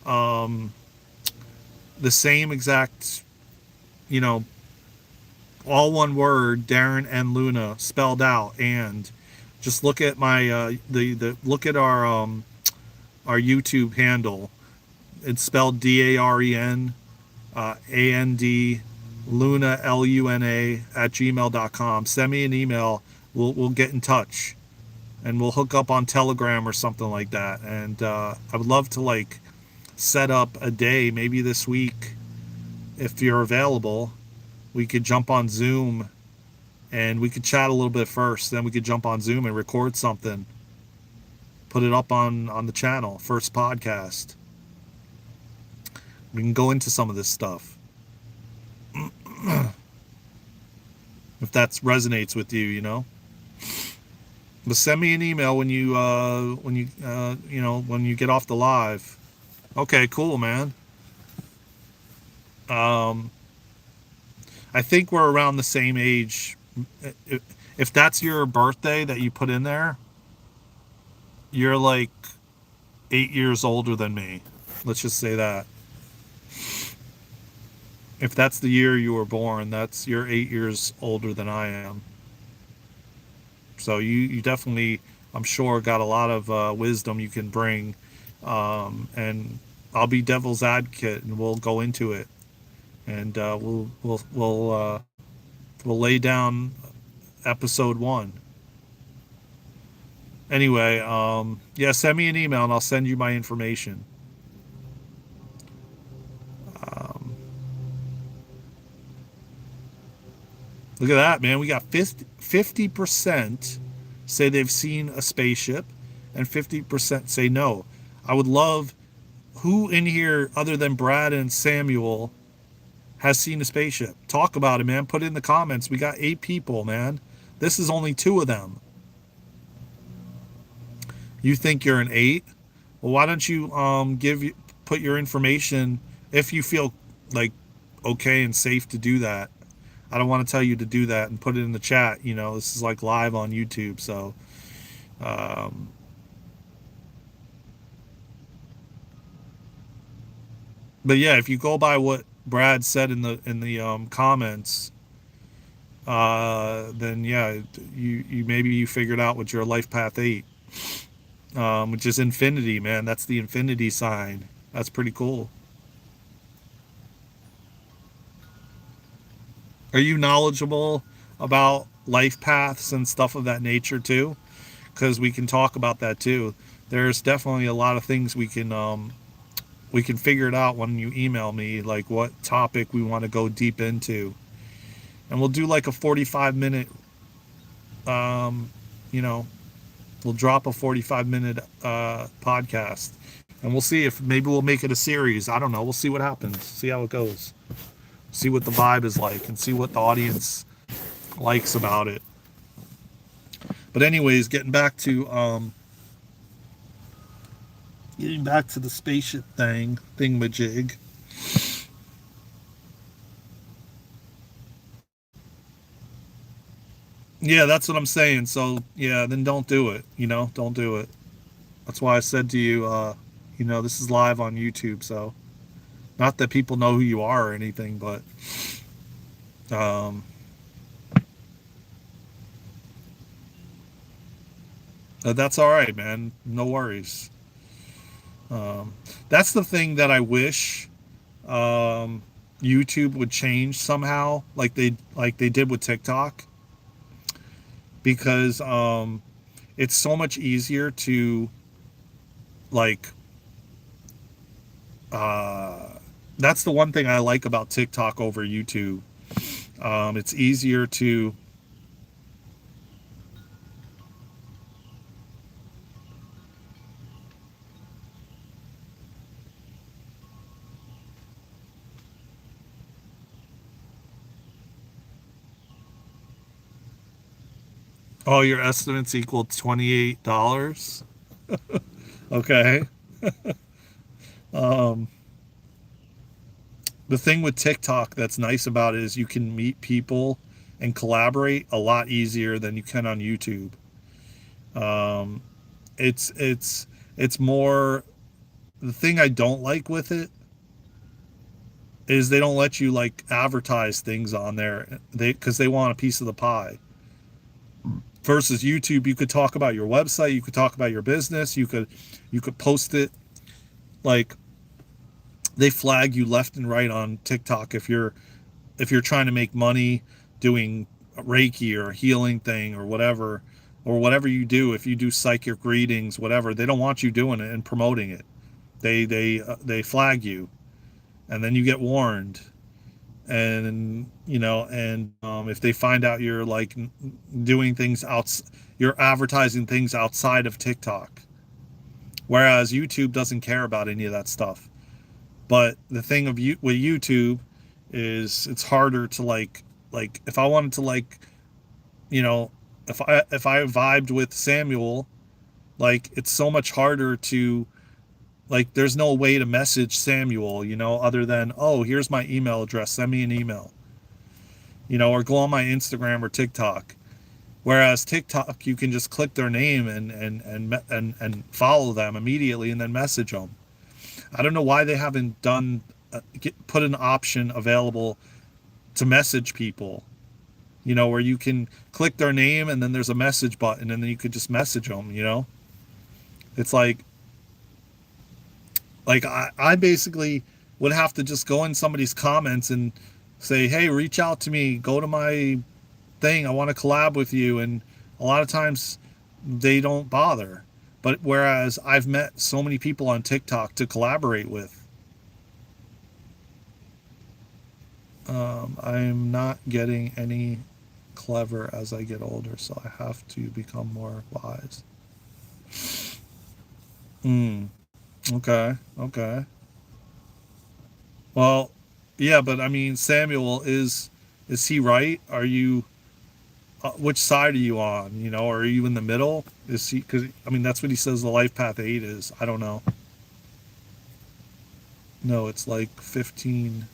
Um, the same exact, you know, all one word, Daren and Luna spelled out. And just look at my look at our YouTube handle. It's spelled Daren and Luna Luna at gmail.com. Send me an email. We'll get in touch, and we'll hook up on Telegram or something like that. And I would love to set up a day, maybe this week, if you're available. We could jump on Zoom and we could chat a little bit first. Then we could jump on Zoom and record something, put it up on the channel, first podcast. We can go into some of this stuff if that resonates with you. But send me an email when you when you get off the live. Okay, cool, man. I think we're around the same age. If that's your birthday that you put in there, you're like 8 years older than me. Let's just say that. If that's the year you were born, you're 8 years older than I am. So you definitely, I'm sure, got a lot of wisdom you can bring, and I'll be devil's advocate, and we'll go into it, and we'll We'll lay down episode one. Anyway, yeah, send me an email and I'll send you my information. Um, Look at that, man. We got 50% say they've seen a spaceship and 50% say no. I would love, who in here other than Brad and Samuel has seen a spaceship? Talk about it, man. Put it in the comments. We got 8 people, man. This is only 2 of them. You think you're an 8? Well, why don't you put your information if you feel like okay and safe to do that. I don't want to tell you to do that and put it in the chat. You know, this is like live on YouTube, so um, but yeah, if you go by what Brad said in the comments, then yeah, you maybe you figured out what your life path 8, which is infinity, man. That's the infinity sign. That's pretty cool. Are you knowledgeable about life paths and stuff of that nature too? Because we can talk about that too. There's definitely a lot of things we can figure it out when you email me, like what topic we want to go deep into, and we'll do like a 45-minute. Um, you know, we'll drop a 45-minute podcast, and we'll see if maybe we'll make it a series. I don't know. We'll see what happens. See how it goes. See what the vibe is like, and see what the audience likes about it. But anyways, getting back to the spaceship thingamajig. Yeah, that's what I'm saying. So yeah, then don't do it. You know, don't do it. That's why I said to you, you know, this is live on YouTube, so not that people know who you are or anything, but um, that's all right, man. No worries. Um, that's the thing that I wish YouTube would change somehow, like they did with TikTok, because it's so much easier to like. Uh, that's the one thing I like about TikTok over YouTube. It's easier to. Oh, your estimates equal $28. Okay. Um, the thing with TikTok that's nice about it is you can meet people and collaborate a lot easier than you can on YouTube. Um, it's more, the thing I don't like with it is they don't let you like advertise things on there, because they want a piece of the pie. Versus YouTube, you could talk about your website, you could talk about your business, you could post it. Like, they flag you left and right on TikTok if you're trying to make money doing Reiki or a healing thing or whatever you do. If you do psychic readings, whatever, they don't want you doing it and promoting it. They flag you, and then you get warned. And if they find out you're like doing things you're advertising things outside of TikTok, whereas YouTube doesn't care about any of that stuff. But the thing of you with YouTube is it's harder to like if I wanted to like, you know, if I vibed with Samuel, like it's so much harder to, like, there's no way to message Samuel, other than, oh, here's my email address, send me an email, or go on my Instagram or TikTok. Whereas TikTok, you can just click their name and follow them immediately and then message them. I don't know why they haven't put an option available to message people, where you can click their name and then there's a message button and then you could just message them. It's like I basically would have to just go in somebody's comments and say, hey, reach out to me, go to my thing. I want to collab with you. And a lot of times they don't bother. But whereas I've met so many people on TikTok to collaborate with, I'm not getting any clever as I get older, so I have to become more wise. Hmm. Okay. Okay. Well, yeah, but I mean, Samuel is he right? Are you which side are you on? You know, are you in the middle? Is he? Because I mean, that's what he says the life path 8 is. I don't know. No, it's like 15,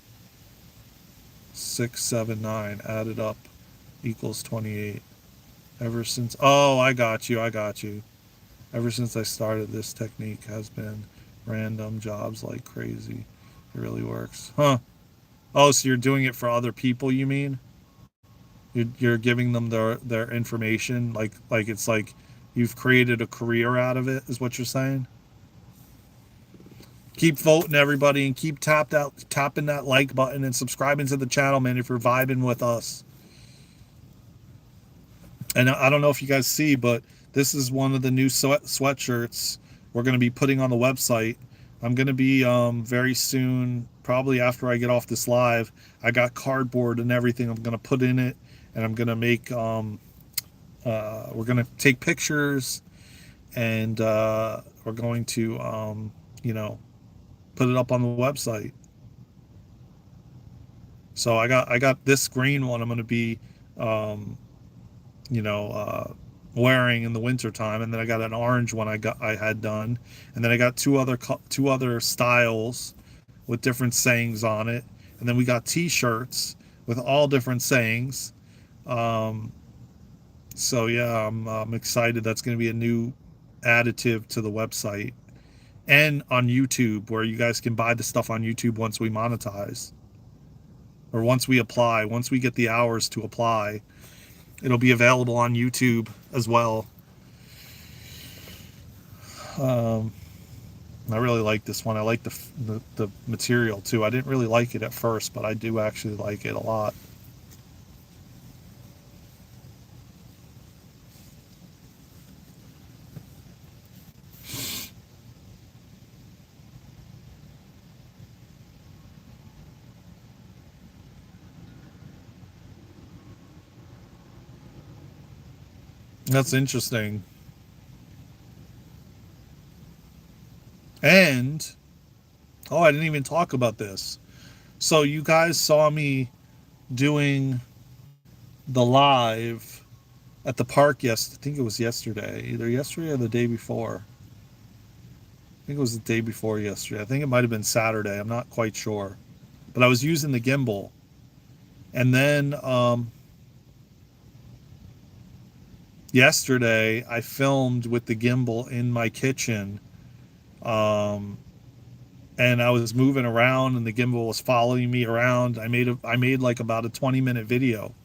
6, 7, 9 added up equals 28. Ever since, oh, I got you. I got you. Ever since I started, this technique has been random jobs like crazy. It really works, huh? Oh, so you're doing it for other people? You mean you're giving them their information, like it's like you've created a career out of it? Is what you're saying? Keep voting, everybody, and keep tapping that like button and subscribing to the channel, man. If you're vibing with us, and I don't know if you guys see, but this is one of the new sweatshirts we're going to be putting on the website. I'm going to be very soon, probably after I get off this live. I got cardboard and everything I'm going to put in it, and I'm going to make we're going to take pictures, and we're going to you know put it up on the website. So I got this green one I'm going to be um, you know, wearing in the winter time, and then I got an orange one I had done, and then I got two other styles with different sayings on it, and then we got T-shirts with all different sayings. Um, so yeah, I'm excited. That's going to be a new additive to the website and on YouTube, where you guys can buy the stuff on YouTube once we monetize, or once we apply, once we get the hours to apply. It'll be available on YouTube as well. Um, I really like this one. I like the material too. I didn't really like it at first, but I do actually like it a lot. That's interesting. And oh, I didn't even talk about this. So you guys saw me doing the live at the park. Yes, I think it was yesterday, either yesterday or the day before. I think it was the day before yesterday. I think it might have been Saturday. I'm not quite sure, but I was using the gimbal, and then yesterday I filmed with the gimbal in my kitchen, um, and I was moving around and the gimbal was following me around. I made like about a 20-minute video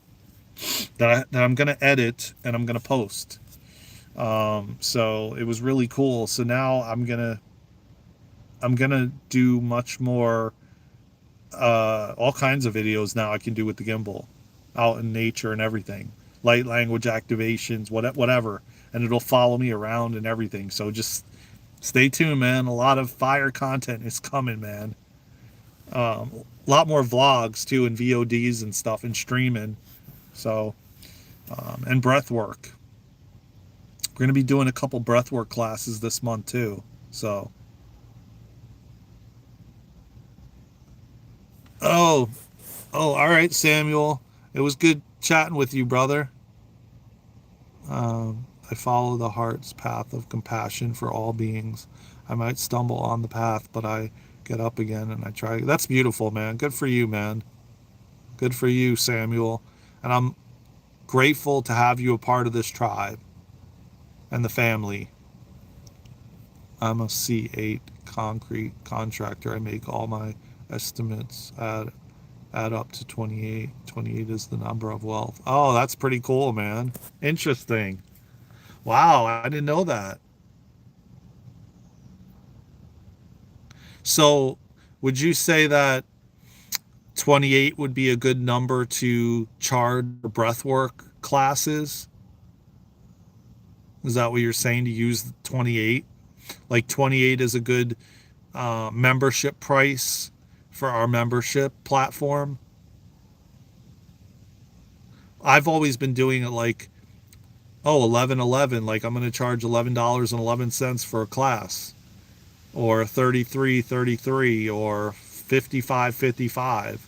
that I'm gonna edit and I'm gonna post. So it was really cool. So now I'm gonna do much more, all kinds of videos now I can do with the gimbal, out in nature and everything, light language activations, whatever, and it'll follow me around and everything. So just stay tuned, man. A lot of fire content is coming, man. A lot more vlogs too, and VODs and stuff, and streaming. So and breath work. We're gonna be doing a couple breath work classes this month too. So oh oh, all right, Samuel. It was good chatting with you, brother. I follow the heart's path of compassion for all beings. I might stumble on the path, but I get up again and I try. That's beautiful, man. Good for you, man. Good for you, Samuel. And I'm grateful to have you a part of this tribe and the family. I'm a C8 concrete contractor. I make all my estimates add up to 28. 28 is the number of wealth. Oh, that's pretty cool, man. Interesting. Wow, I didn't know that. So, would you say that 28 would be a good number to charge for breathwork classes. Is that what you're saying, to use 28? Like 28 is a good membership price for our membership platform. I've always been doing it like, oh, 11.11, like I'm going to charge $11.11 for a class, or 33.33, or 55.55.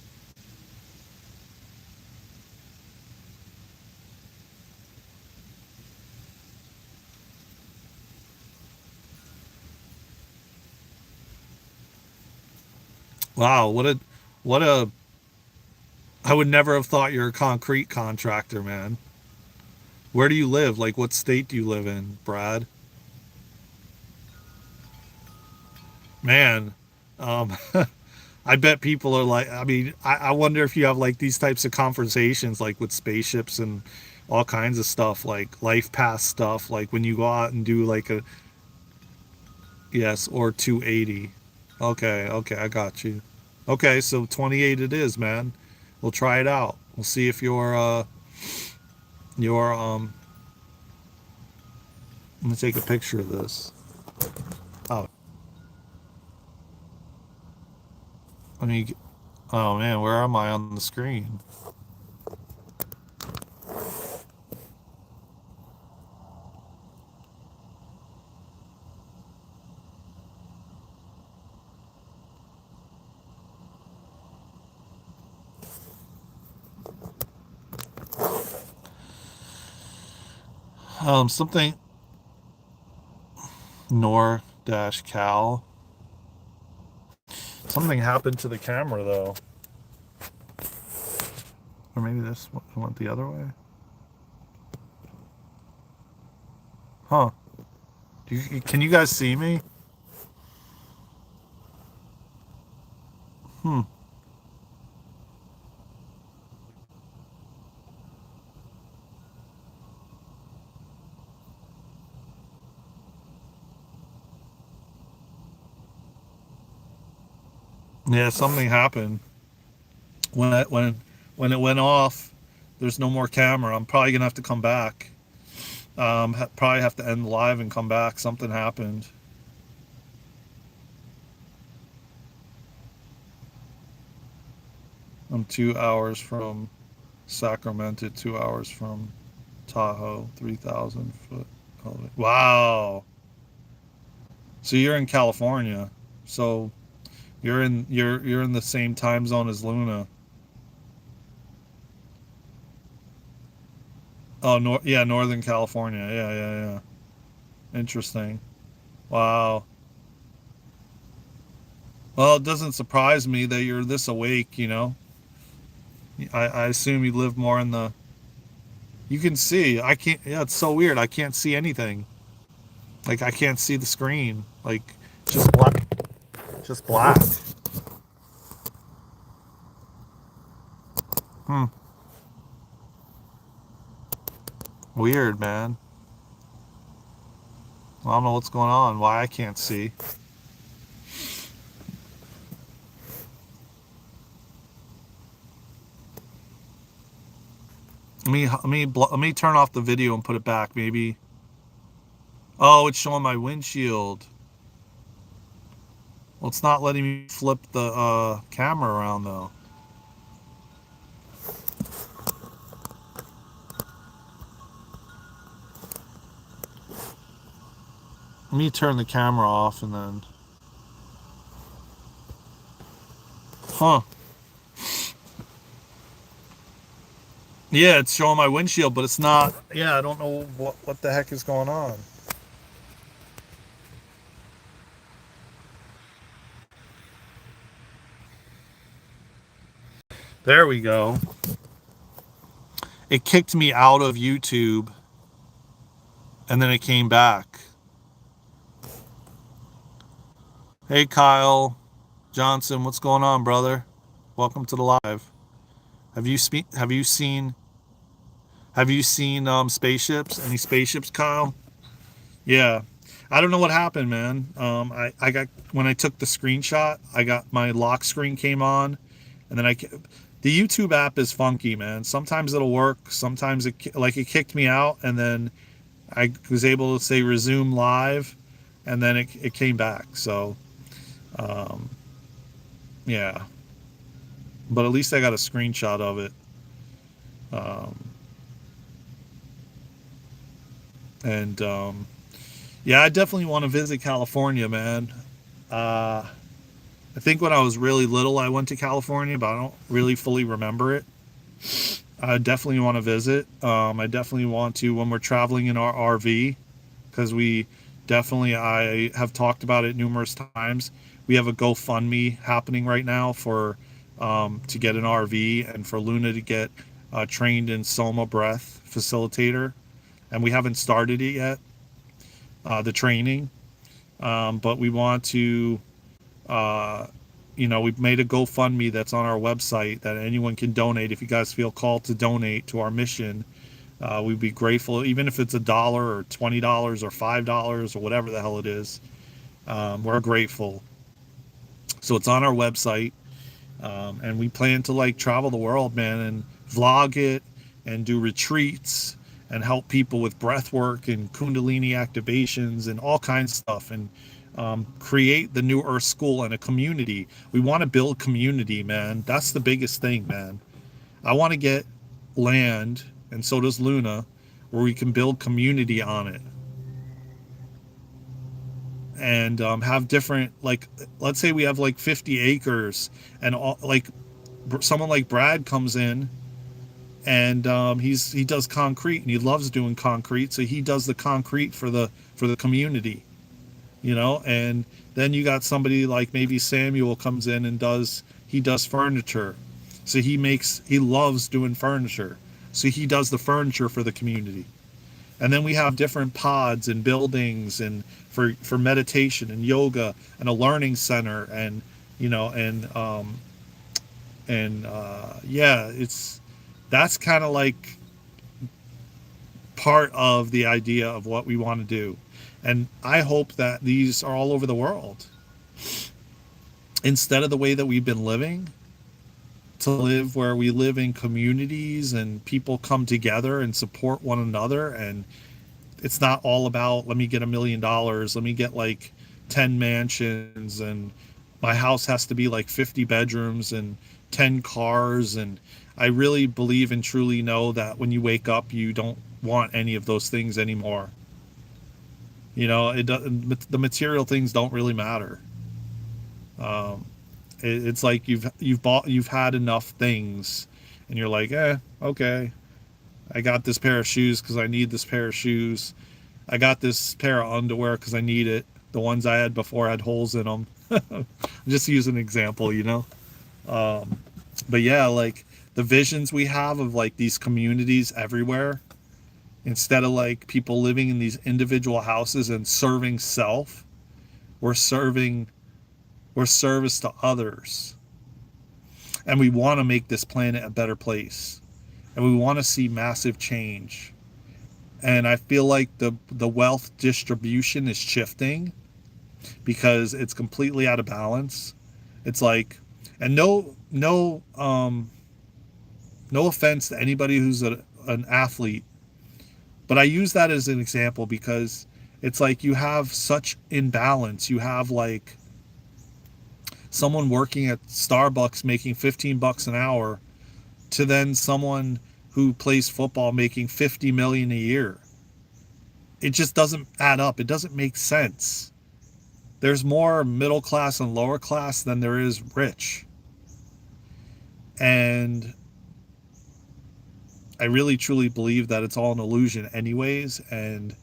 Wow, what a I would never have thought you're a concrete contractor, man. Where do you live? Like, what state do you live in, Brad? Man, um, I bet people are like, I mean, I wonder if you have like these types of conversations, like with spaceships and all kinds of stuff, like life path stuff, like when you go out and do like a, yes, or 280. Okay, okay, I got you. Okay, so 28 it is, man. We'll try it out. We'll see if your I'm gonna take a picture of this. Oh, let me. Oh man, where am I on the screen? Something nor dash cal. Something happened to the camera though, or maybe this went the other way. Huh? Can you guys see me? Hmm. Yeah, something happened when when it went off. There's no more camera. I'm probably gonna have to come back. Probably have to end live and come back. Something happened. I'm 2 hours from Sacramento, 2 hours from Tahoe, 3,000 foot. Wow. So you're in California. So you're in the same time zone as Luna. Oh, yeah, Northern California. Yeah, yeah, yeah. Interesting. Wow. Well, it doesn't surprise me that you're this awake, you know. I assume you live more in the. You can see. I can't. Yeah, it's so weird. I can't see anything. Like I can't see the screen. Like just black. Just black. Hmm. Weird, man. I don't know what's going on. Why I can't see. Let me turn off the video and put it back. Maybe. Oh, it's showing my windshield. Well, it's not letting me flip the camera around though. Let me turn the camera off and then. Huh. Yeah, it's showing my windshield, but it's not. Yeah, I don't know what the heck is going on. There we go. It kicked me out of YouTube and then it came back. Hey, Kyle Johnson, what's going on, brother? Welcome to the live. Have you seen spaceships? Any spaceships, Kyle? Yeah. I don't know what happened, man. I got when I took the screenshot, I got my lock screen came on, and then the YouTube app is funky, man. Sometimes it'll work, sometimes it kicked me out, and then I was able to say resume live, and then it came back. So um, yeah, but at least I got a screenshot of it. Um, and Yeah, I definitely want to visit California, man. Uh, I think when I was really little, I went to California, but I don't really fully remember it. I definitely want to visit. I definitely want to when we're traveling in our RV, because I have talked about it numerous times. We have a GoFundMe happening right now for to get an RV and for Luna to get trained in Soma breath facilitator, and we haven't started it yet, the training. But we want to, uh, we've made a GoFundMe that's on our website that anyone can donate. If you guys feel called to donate to our mission, we'd be grateful, even if it's $1 or $20 or $5 or whatever the hell it is. We're grateful. So it's on our website, and we plan to like travel the world, man, and vlog it and do retreats and help people with breath work and kundalini activations and all kinds of stuff, and create the New Earth School and a community. We want to build community, man. That's the biggest thing, man. I want to get land, and so does Luna, where we can build community on it, and have different, like, let's say we have like 50 acres, and all, like, someone like Brad comes in, and he does concrete, and he loves doing concrete, so he does the concrete for the community, and then you got somebody like maybe Samuel comes in and does furniture, so he loves doing furniture, so he does the furniture for the community. And then we have different pods and buildings, and for meditation and yoga and a learning center, and yeah, it's that's kind of like part of the idea of what we want to do. And I hope that these are all over the world, instead of the way that we've been living, to live where we live in communities and people come together and support one another. And it's not all about, let me get $1 million, let me get like 10 mansions, and my house has to be like 50 bedrooms and 10 cars. And I really believe and truly know that when you wake up, you don't want any of those things anymore. It doesn't, the material things don't really matter. um, it's like you've had enough things, and you're like, okay, I got this pair of shoes because I need this pair of shoes. I got this pair of underwear because I need it. The ones I had before had holes in them. Just use an example. Um, but yeah, like the visions we have of like these communities everywhere, instead of like people living in these individual houses and serving self, we're serving, we're service to others. And we want to make this planet a better place. And we want to see massive change. And I feel like the wealth distribution is shifting because it's completely out of balance. It's like, and no offense to anybody who's an athlete, but I use that as an example because it's like you have such imbalance. You have like someone working at Starbucks making $15 an hour, to then someone who plays football making 50 million a year. It just doesn't add up. It doesn't make sense. There's more middle class and lower class than there is rich. And I really truly believe that it's all an illusion anyways, and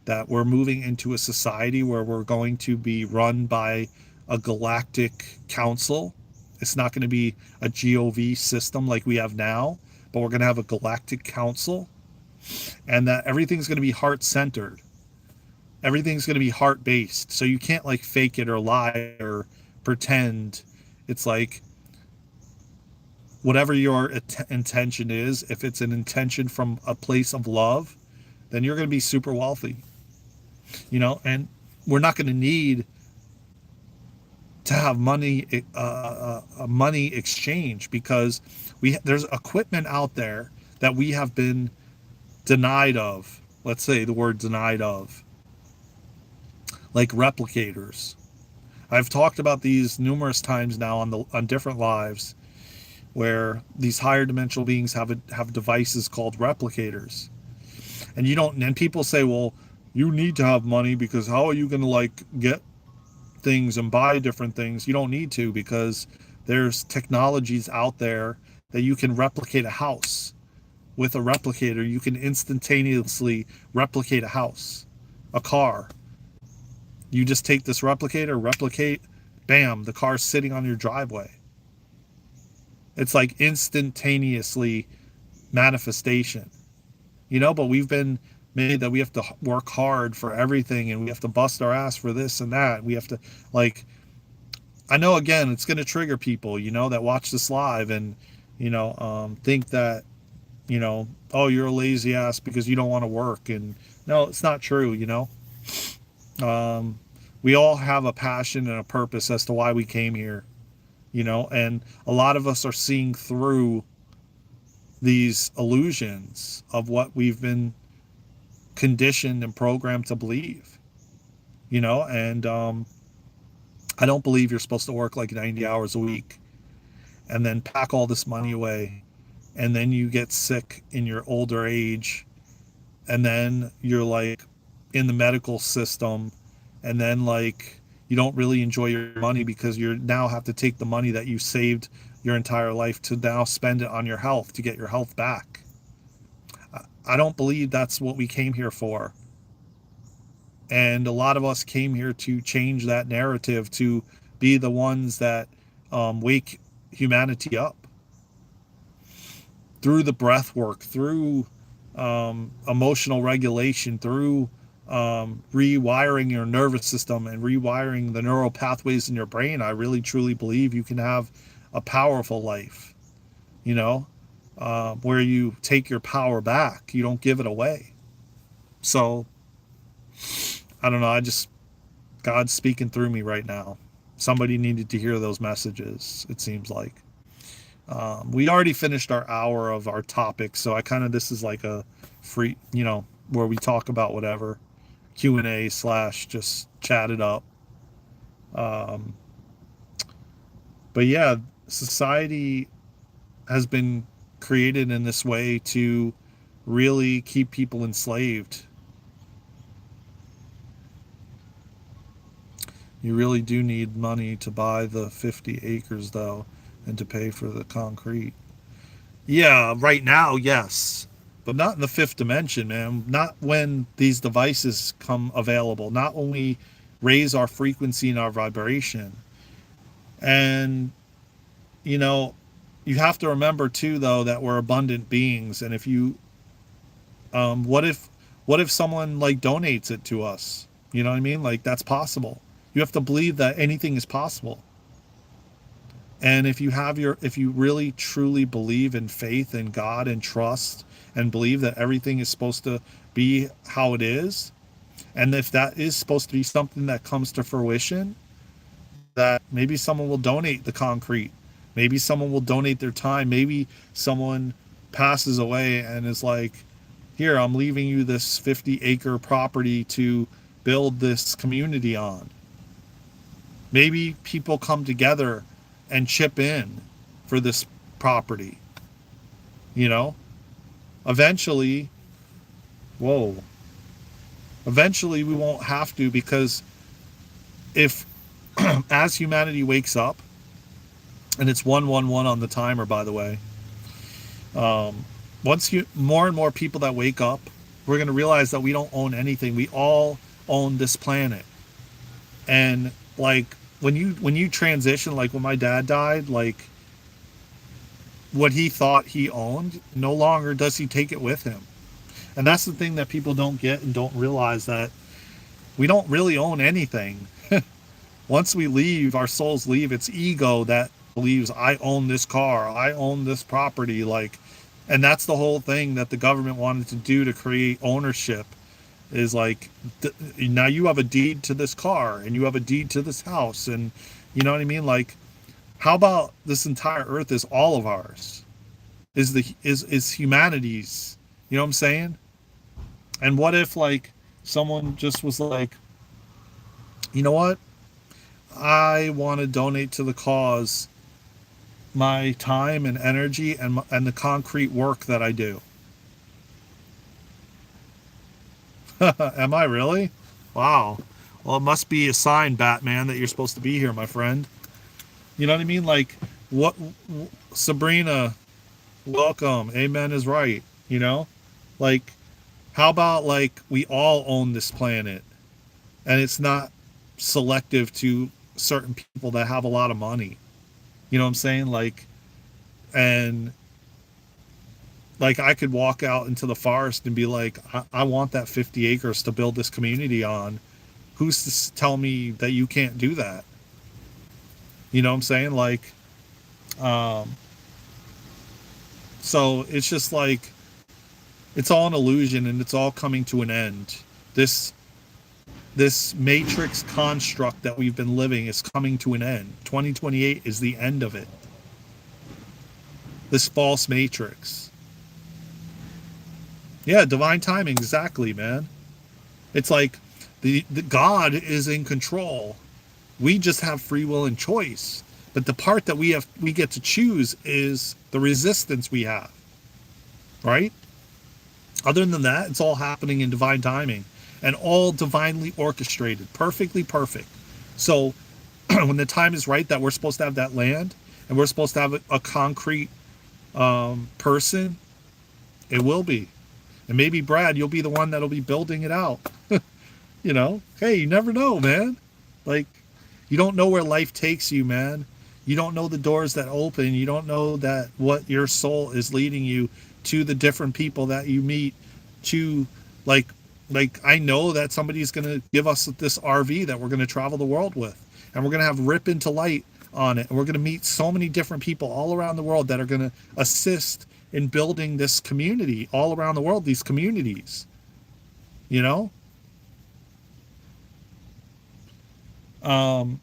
that we're moving into a society where we're going to be run by a galactic council. It's not going to be a GOV system like we have now, but we're going to have a galactic council, and that everything's going to be heart centered. Everything's going to be heart based. So you can't like fake it or lie or pretend. It's like whatever your intention is, if it's an intention from a place of love, then you're going to be super wealthy. And we're not going to need to have a money exchange, because there's equipment out there that we have been denied of. Let's say the word denied of, like replicators. I've talked about these numerous times now on different lives, where these higher dimensional beings have devices called replicators. And you don't and people say, well, you need to have money, because how are you going to like get things and buy different things? You don't need to, because there's technologies out there that you can replicate a house. With a replicator, you can instantaneously replicate a house, a car. You just take this replicator, replicate, bam, the car's sitting on your driveway. It's like instantaneously manifestation, but we've been made that we have to work hard for everything, and we have to bust our ass for this and that. We have to, like, I know, again, it's going to trigger people, that watch this live and, think that, oh, you're a lazy ass because you don't want to work. And no, it's not true. We all have a passion and a purpose as to why we came here, and a lot of us are seeing through these illusions of what we've been conditioned and programmed to believe, and I don't believe you're supposed to work like 90 hours a week and then pack all this money away, and then you get sick in your older age, and then you're like in the medical system, and then like you don't really enjoy your money because you now have to take the money that you saved your entire life to now spend it on your health to get your health back. I don't believe that's what we came here for. And a lot of us came here to change that narrative, to be the ones that wake humanity up through the breath work, through emotional regulation, through rewiring your nervous system and rewiring the neural pathways in your brain. I really truly believe you can have a powerful life, where you take your power back. You don't give it away. So I don't know. God's speaking through me right now. Somebody needed to hear those messages, it seems like. We already finished our hour of our topic, so this is like a free, where we talk about whatever, Q&A / just chat it up. But yeah, society has been created in this way to really keep people enslaved. You really do need money to buy the 50 acres, though, and to pay for the concrete. Yeah, right now, yes. But not in the fifth dimension, man. Not when these devices come available. Not when we raise our frequency and our vibration. And, you have to remember, too, though, that we're abundant beings. And if you... what if someone, like, donates it to us? You know what I mean? Like, that's possible. You have to believe that anything is possible. And if you really truly believe in faith in God and trust and believe that everything is supposed to be how it is, and if that is supposed to be something that comes to fruition, that maybe someone will donate the concrete, maybe someone will donate their time, maybe someone passes away and is like, here, I'm leaving you this 50-acre property to build this community on. Maybe people come together and chip in for this property. Eventually we won't have to, because if as humanity wakes up, and it's 111 on the timer, by the way, more and more people that wake up, we're going to realize that we don't own anything. We all own this planet. And like when you transition, like when my dad died, like what he thought he owned, no longer does he take it with him. And that's the thing that people don't get and don't realize, that we don't really own anything. Once we leave, our souls leave, it's ego that believes, I own this car, I own this property, and that's the whole thing that the government wanted to do to create ownership, is like, now you have a deed to this car, and you have a deed to this house, and You know what I mean? Like, how about this entire earth is all of ours? Is humanity's? You know what I'm saying? And what if like someone just was like, you know what? I want to donate to the cause my time and energy and the concrete work that I do. Am I really? Wow. Well, it must be a sign, Batman, that you're supposed to be here, my friend. You know what I mean? Like, what, Sabrina, welcome. Amen is right. You know? Like, how about, like, we all own this planet and it's not selective to certain people that have a lot of money? You know what I'm saying? And, like, I could walk out into the forest and be like, I want that 50 acres to build this community on. Who's to tell me that you can't do that? You know what I'm saying? Like, um, so it's just like, it's all an illusion and it's all coming to an end. This this matrix construct that we've been living is coming to an end. 2028 is the end of it. This false matrix. Yeah, divine timing, exactly, man. It's like the God is in control. We just have free will and choice. But the part that we get to choose is the resistance we have, right? Other than that, it's all happening in divine timing and all divinely orchestrated, perfectly perfect. So when the time is right that we're supposed to have that land and we're supposed to have a concrete person, it will be. And maybe Brad, you'll be the one that'll be building it out. You know, hey, you never know, man. Like, you don't know where life takes you, man. You don't know the doors that open. You don't know that what your soul is leading you to, the different people that you meet, to like I know that somebody's going to give us this RV that we're going to travel the world with, and we're going to have Rip into Light on it, and we're going to meet so many different people all around the world that are going to assist in building this community all around the world, these communities, you know. um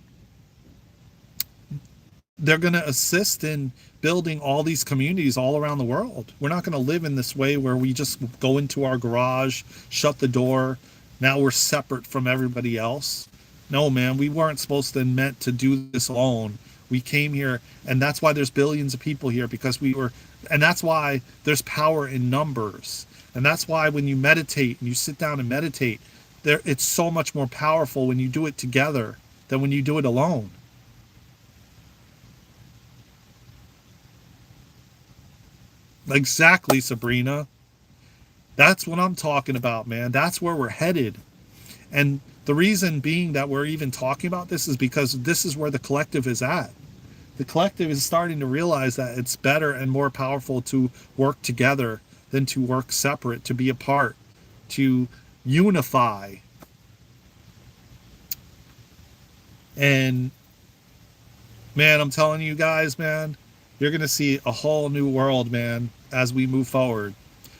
they're going to assist in building all these communities all around the world. We're not going to live in this way where we just go into our garage, shut the door. Now we're separate from everybody else. No, man, we weren't supposed to meant to do this alone. We came here, and that's why there's billions of people here, because we were, and that's why there's power in numbers. And that's why when you meditate and you sit down and meditate, there, it's so much more powerful when you do it together than when you do it alone. Exactly, Sabrina. That's what I'm talking about, man. That's where we're headed. And the reason being that we're even talking about this is because this is where the collective is at. The collective is starting to realize that it's better and more powerful to work together than to work separate, to be apart, to unify. And man, I'm telling you guys, man, you're going to see a whole new world, man, as we move forward.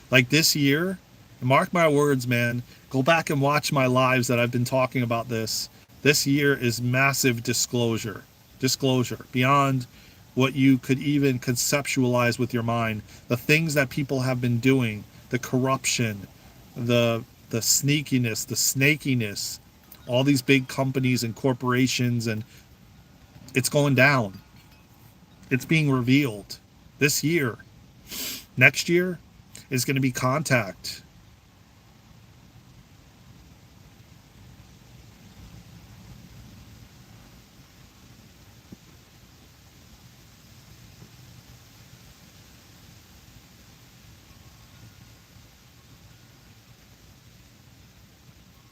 Like this year, mark my words, man, go back and watch my lives that I've been talking about this. This year is massive disclosure beyond what you could even conceptualize with your mind. The things that people have been doing, the corruption, the sneakiness, the snakiness, all these big companies and corporations, and it's going down. It's being revealed this year. Next year is going to be contact.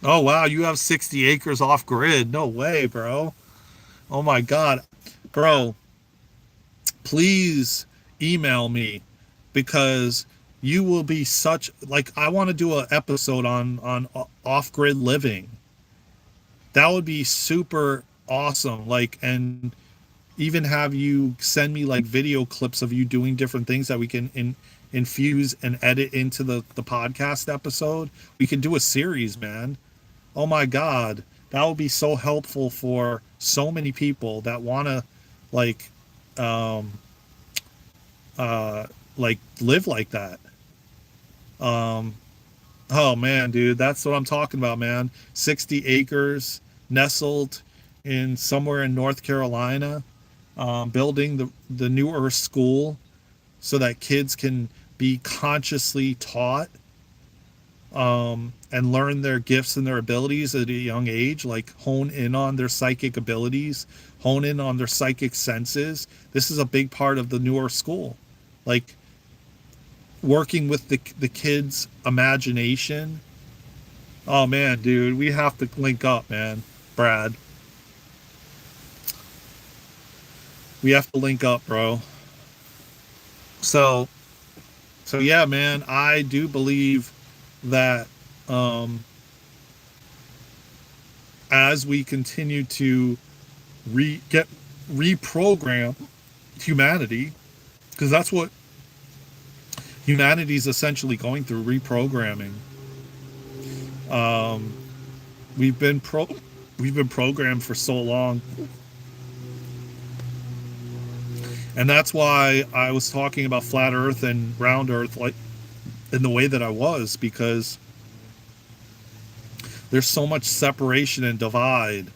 Oh wow, you have 60 acres off grid. No way, bro. Oh my god. Bro, please email me, because you will be such, like, I want to do an episode on off-grid living. That would be super awesome. Like, and even have you send me like video clips of you doing different things that we can infuse and edit into the podcast episode. We can do a series, man. Oh my god, That would be so helpful for so many people that want to like um uh live like that. Um oh man, dude, that's what I'm talking about, man. 60 acres nestled in somewhere in North Carolina, building the New Earth School so that kids can be consciously taught and learn their gifts and their abilities at a young age, like hone in on their psychic abilities, hone in on their psychic senses. This is a big part of the newer school. Like working with the kids' imagination. Oh man, dude, we have to link up, man. Brad, we have to link up, bro. So, so yeah, man, I do believe that um, as we continue to get reprogram humanity, because that's what humanity is essentially going through, reprogramming. Um, we've been programmed for so long, and that's why I was talking about flat Earth and round Earth, like in the way that I was, because there's so much separation and divide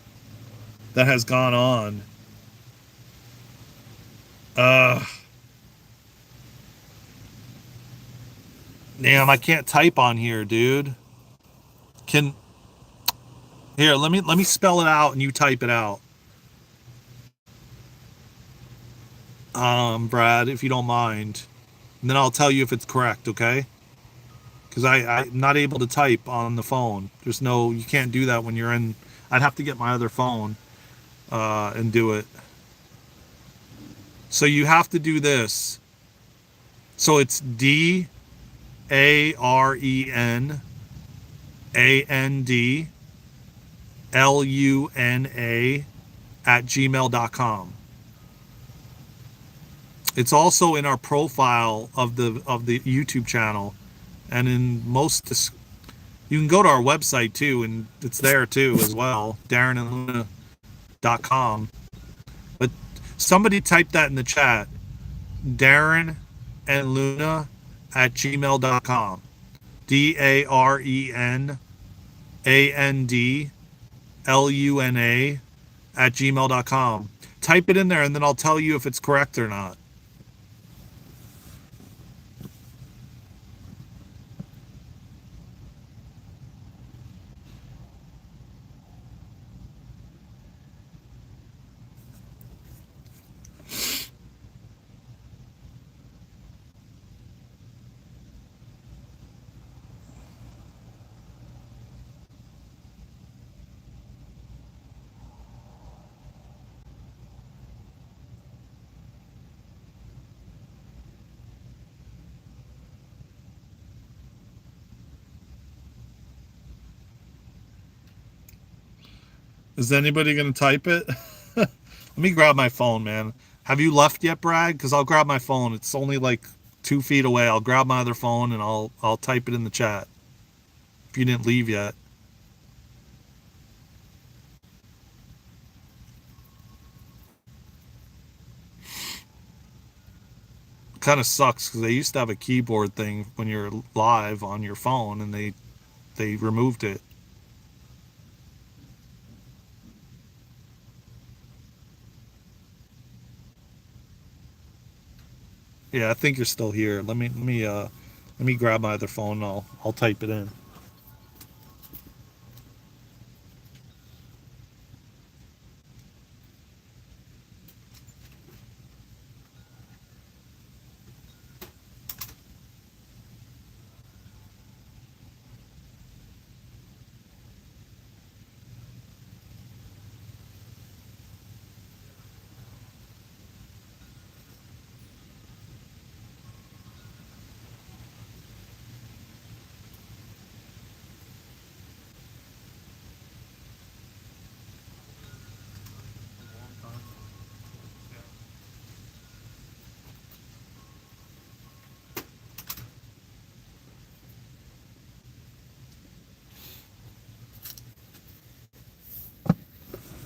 that has gone on. Uh, damn, I can't type on here, dude. Can Here, let me spell it out and you type it out. Brad, if you don't mind. And then I'll tell you if it's correct, okay? Because I'm not able to type on the phone. There's no, you can't do that when you're in. I'd have to get my other phone and do it. So you have to do this. So it's DARENANDLUNA at gmail.com. It's also in our profile of the YouTube channel, and in most you can go to our website too, and it's there too as well, DarenandLuna.com. But somebody type that in the chat, Daren and Luna at gmail.com. DARENANDLUNA at gmail.com. Type it in there and then I'll tell you if it's correct or not. Is anybody going to type it? Let me grab my phone, man. Have you left yet, Brad? Because I'll grab my phone. It's only like 2 feet away. I'll grab my other phone and I'll type it in the chat. If you didn't leave yet. Kind of sucks because they used to have a keyboard thing when you're live on your phone, and they removed it. Yeah, I think you're still here. Let me grab my other phone. And I'll type it in.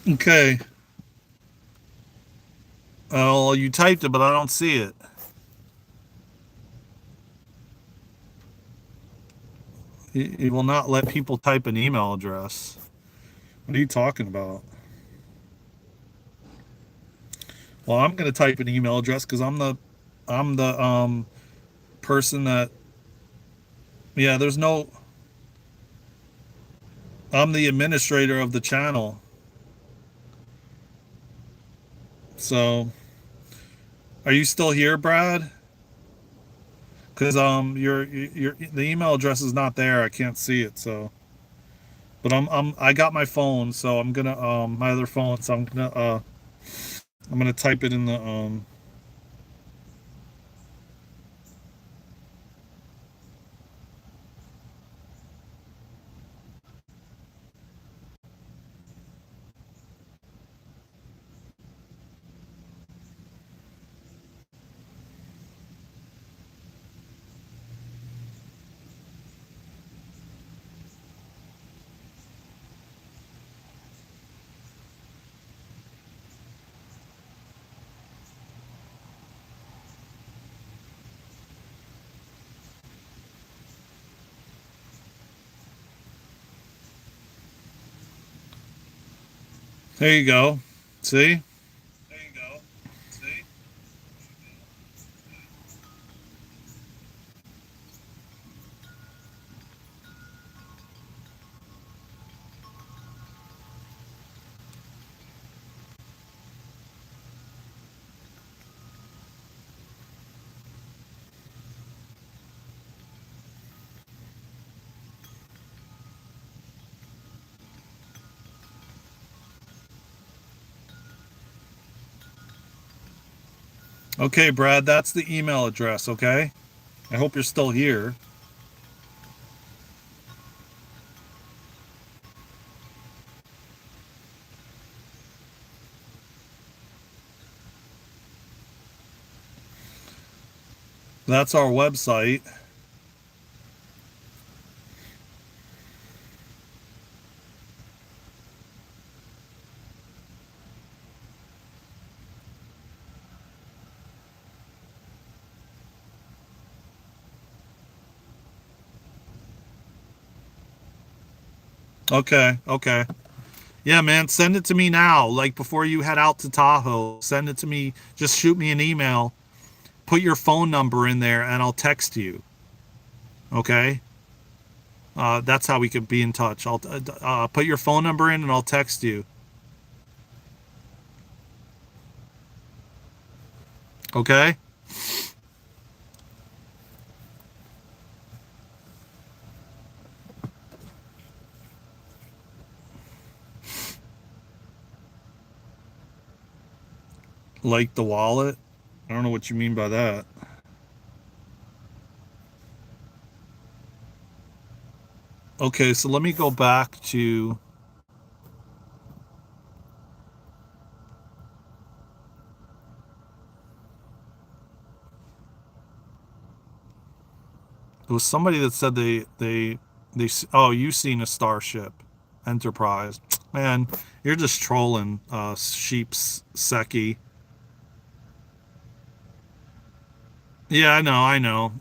Okay. Oh, you typed it, but I don't see it. It will not let people type an email address. What are you talking about? Well, I'm gonna type an email address because I'm the person that, yeah. There's no. I'm the administrator of the channel, so are you still here, Brad? Because your the email address is not there. I can't see it. So, but I got my phone, so I'm gonna my other phone, so I'm gonna type it in the there you go. See? Okay, Brad, that's the email address. Okay. I hope you're still here. That's our website. Okay. Okay. Yeah, man, send it to me now. Like before you head out to Tahoe, send it to me. Just shoot me an email. Put your phone number in there, and I'll text you. Okay. That's how we could be in touch. I'll put your phone number in, and I'll text you. Okay. Like the wallet. I don't know what you mean by that. Okay, so let me go back to. It was somebody that said they. Oh, you seen a starship, Enterprise. Man, you're just trolling, sheep's Seki. Yeah, I know.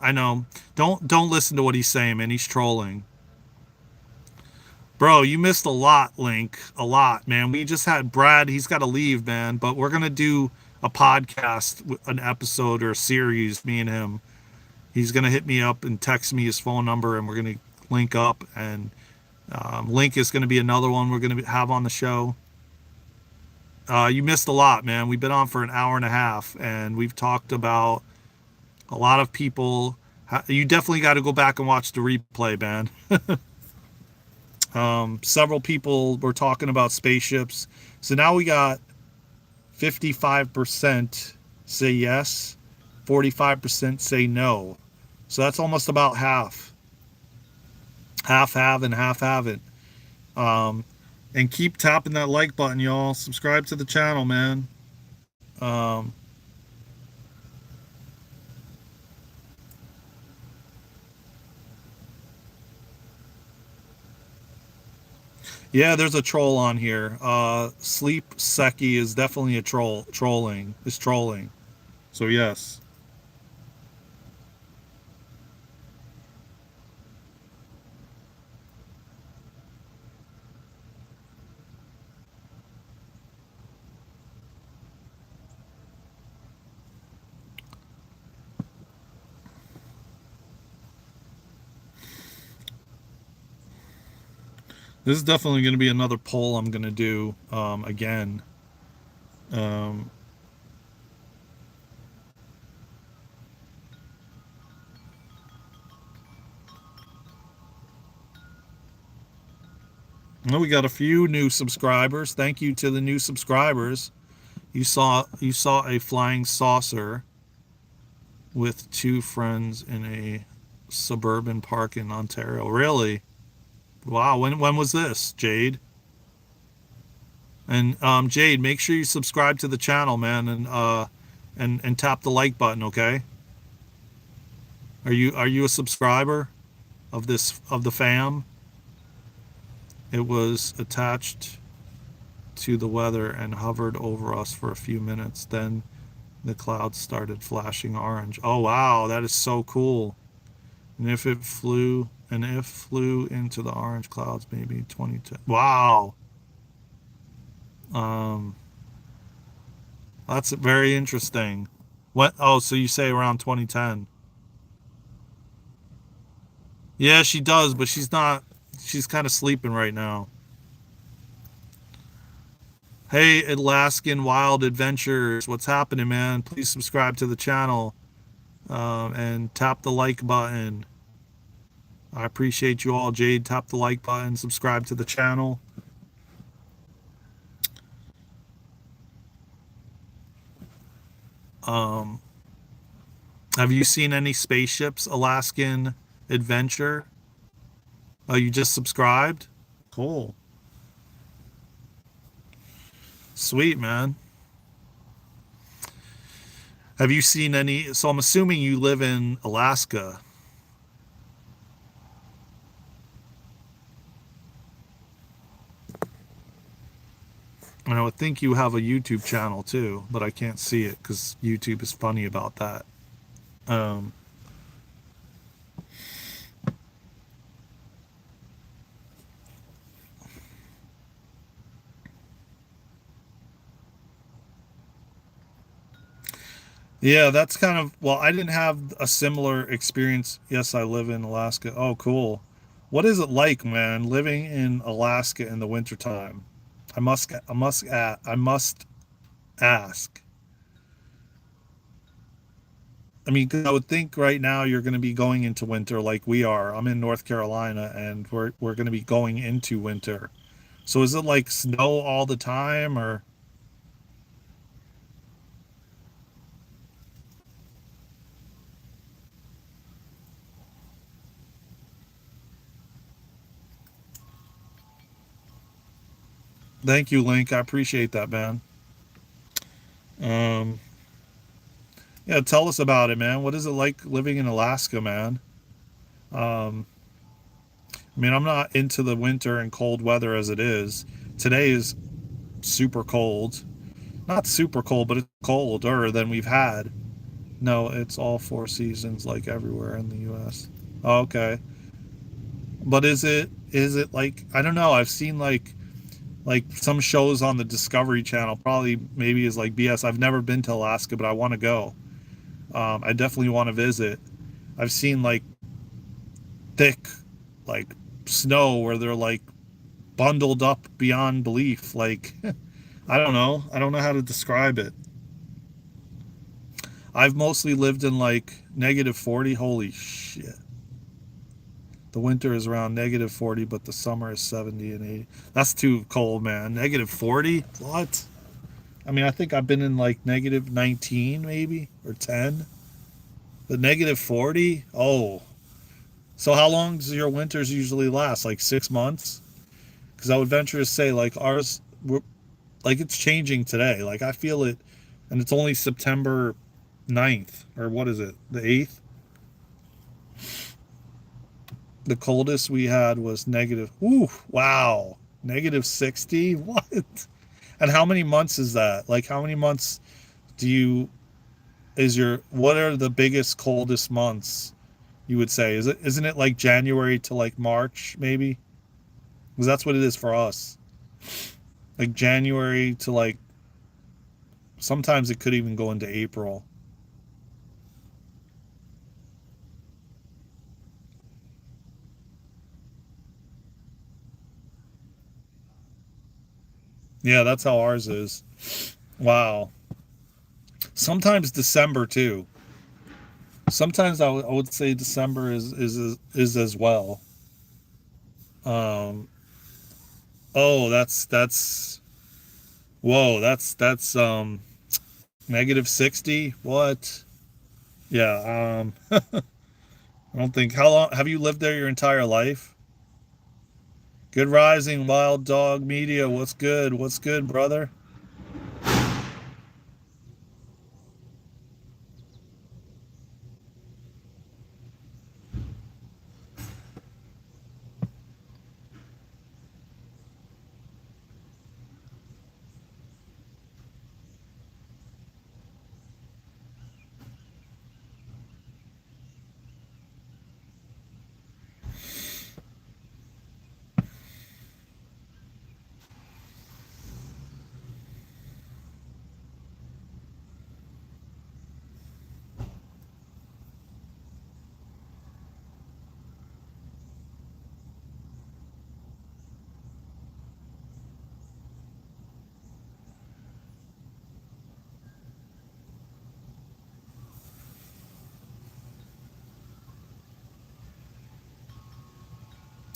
Don't listen to what he's saying, man. He's trolling. Bro, you missed a lot, Link. A lot, man. We just had Brad. He's got to leave, man. But we're gonna do a podcast, an episode or a series. Me and him. He's gonna hit me up and text me his phone number, and we're gonna link up. And Link is gonna be another one we're gonna have on the show. You missed a lot, man. We've been on for an hour and a half, and we've talked about a lot of people. You definitely got to go back and watch the replay, man. Several people were talking about spaceships. So now we got 55% say yes, 45% say no. So that's almost about half. Half have and half haven't. Um, and keep tapping that like button, y'all. Subscribe to the channel, man. Um, Yeah, there's a troll on here. Sleep Seki is definitely a trolling. Is trolling. So yes. This is definitely going to be another poll I'm going to do again. Um, well, we got a few new subscribers. Thank you to the new subscribers. You saw a flying saucer with two friends in a suburban park in Ontario. Really? Wow. When was this, Jade? And Jade, make sure you subscribe to the channel, man, and tap the like button. Okay? Are you a subscriber of the fam? It was attached to the weather and hovered over us for a few minutes. Then the clouds started flashing orange. Oh wow, that is so cool. And if flew into the orange clouds, maybe 2010. Wow. Um, that's very interesting. What? Oh, so you say around 2010? Yeah, she does, but she's not. She's kind of sleeping right now. Hey, Alaskan Wild Adventures, what's happening, man? Please subscribe to the channel and tap the like button. I appreciate you all. Jade, tap the like button, subscribe to the channel. Um, have you seen any spaceships, Alaskan Adventure? Oh, you just subscribed? Cool. Sweet, man. Have you seen any? So I'm assuming you live in Alaska. And I would think you have a YouTube channel too, but I can't see it because YouTube is funny about that. Um, yeah, that's kind of, well, I didn't have a similar experience. Yes, I live in Alaska. Oh, cool. What is it like, man, living in Alaska in the wintertime? I must ask. I mean, 'cause I would think right now you're going to be going into winter like we are. I'm in North Carolina and we're going to be going into winter. So is it like snow all the time or thank you, Link. I appreciate that, man. Um, yeah, tell us about it, man. What is it like living in Alaska, man? Um, I mean, I'm not into the winter and cold weather as it is. Today is super cold. Not super cold, but it's colder than we've had. No, it's all four seasons like everywhere in the US. Oh, okay. But is it like I don't know, I've seen like some shows on the Discovery Channel probably maybe is like BS. I've never been to Alaska, but I want to go. I definitely want to visit. I've seen like thick like snow where they're like bundled up beyond belief. Like I don't know. I don't know how to describe it. I've mostly lived in like negative 40. Holy shit. The winter is around negative 40, but the summer is 70 and 80. That's too cold, man. Negative 40? What? I mean, I think I've been in like negative 19 maybe or 10. But negative 40? Oh. So how long does your winters usually last? Like 6 months? Because I would venture to say like ours, like it's changing today. Like I feel it, and it's only September 9th, or what is it, the 8th? The coldest we had was negative. Ooh, wow. -60? What? And how many months is that? Like, how many months do you, what are the biggest, coldest months you would say? Isn't it like January to like March, maybe? Because that's what it is for us. Like January to like, sometimes it could even go into April. Yeah, that's how ours is. Wow. Sometimes December too. Sometimes I would say December is as well. Um, oh, that's whoa, that's -60. What? Yeah. I don't think, how long have you lived there your entire life? Good rising, Wild Dog Media. What's good? What's good, brother?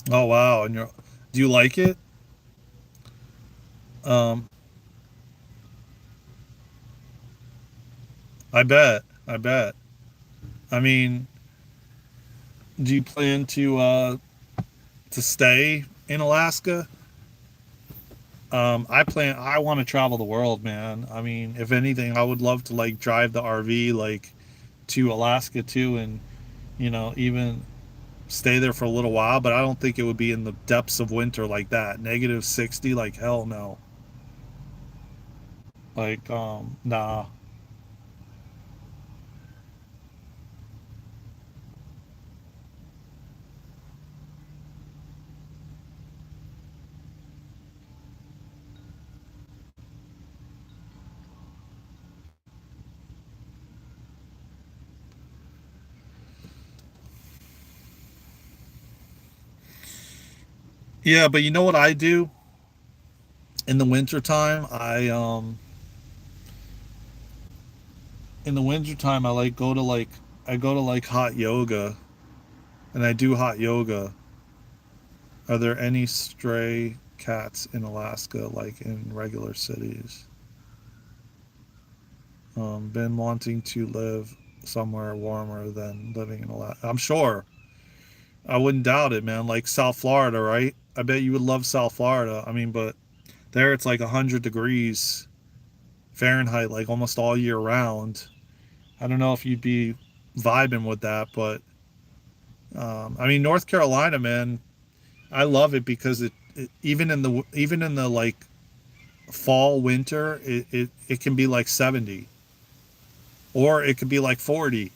Oh wow, and do you like it? Um, I bet. I bet. I mean, do you plan to stay in Alaska? I want to travel the world, man. I mean, if anything, I would love to like drive the RV like to Alaska too, and even stay there for a little while, but I don't think it would be in the depths of winter like that. -60, like hell no. Like, nah. Yeah, but you know what I do in the wintertime? In the wintertime I like go to like I go to like hot yoga, and I do hot yoga. Are there any stray cats in Alaska like in regular cities? Been wanting to live somewhere warmer than living in Alaska. I'm sure. I wouldn't doubt it, man. Like South Florida, right? I bet you would love South Florida. I mean, but there it's like 100 degrees Fahrenheit, like almost all year round. I don't know if you'd be vibing with that, but I mean, North Carolina, man, I love it because even in the like fall, winter, it can be like 70, or it could be like 40.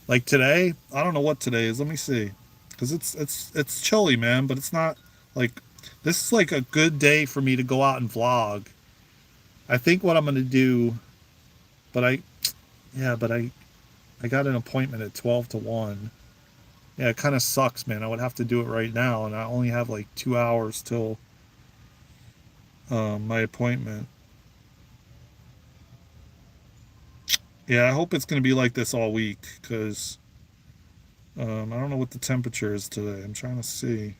Like today, I don't know what today is. Let me see, because it's chilly, man. But it's not like, this is like a good day for me to go out and vlog. I think what I'm gonna do, but I yeah, but I got an appointment at 12 to 1. Yeah, it kind of sucks, man. I would have to do it right now, and I only have like 2 hours till my appointment. Yeah, I hope it's gonna be like this all week, because I don't know what the temperature is today. I'm trying to see.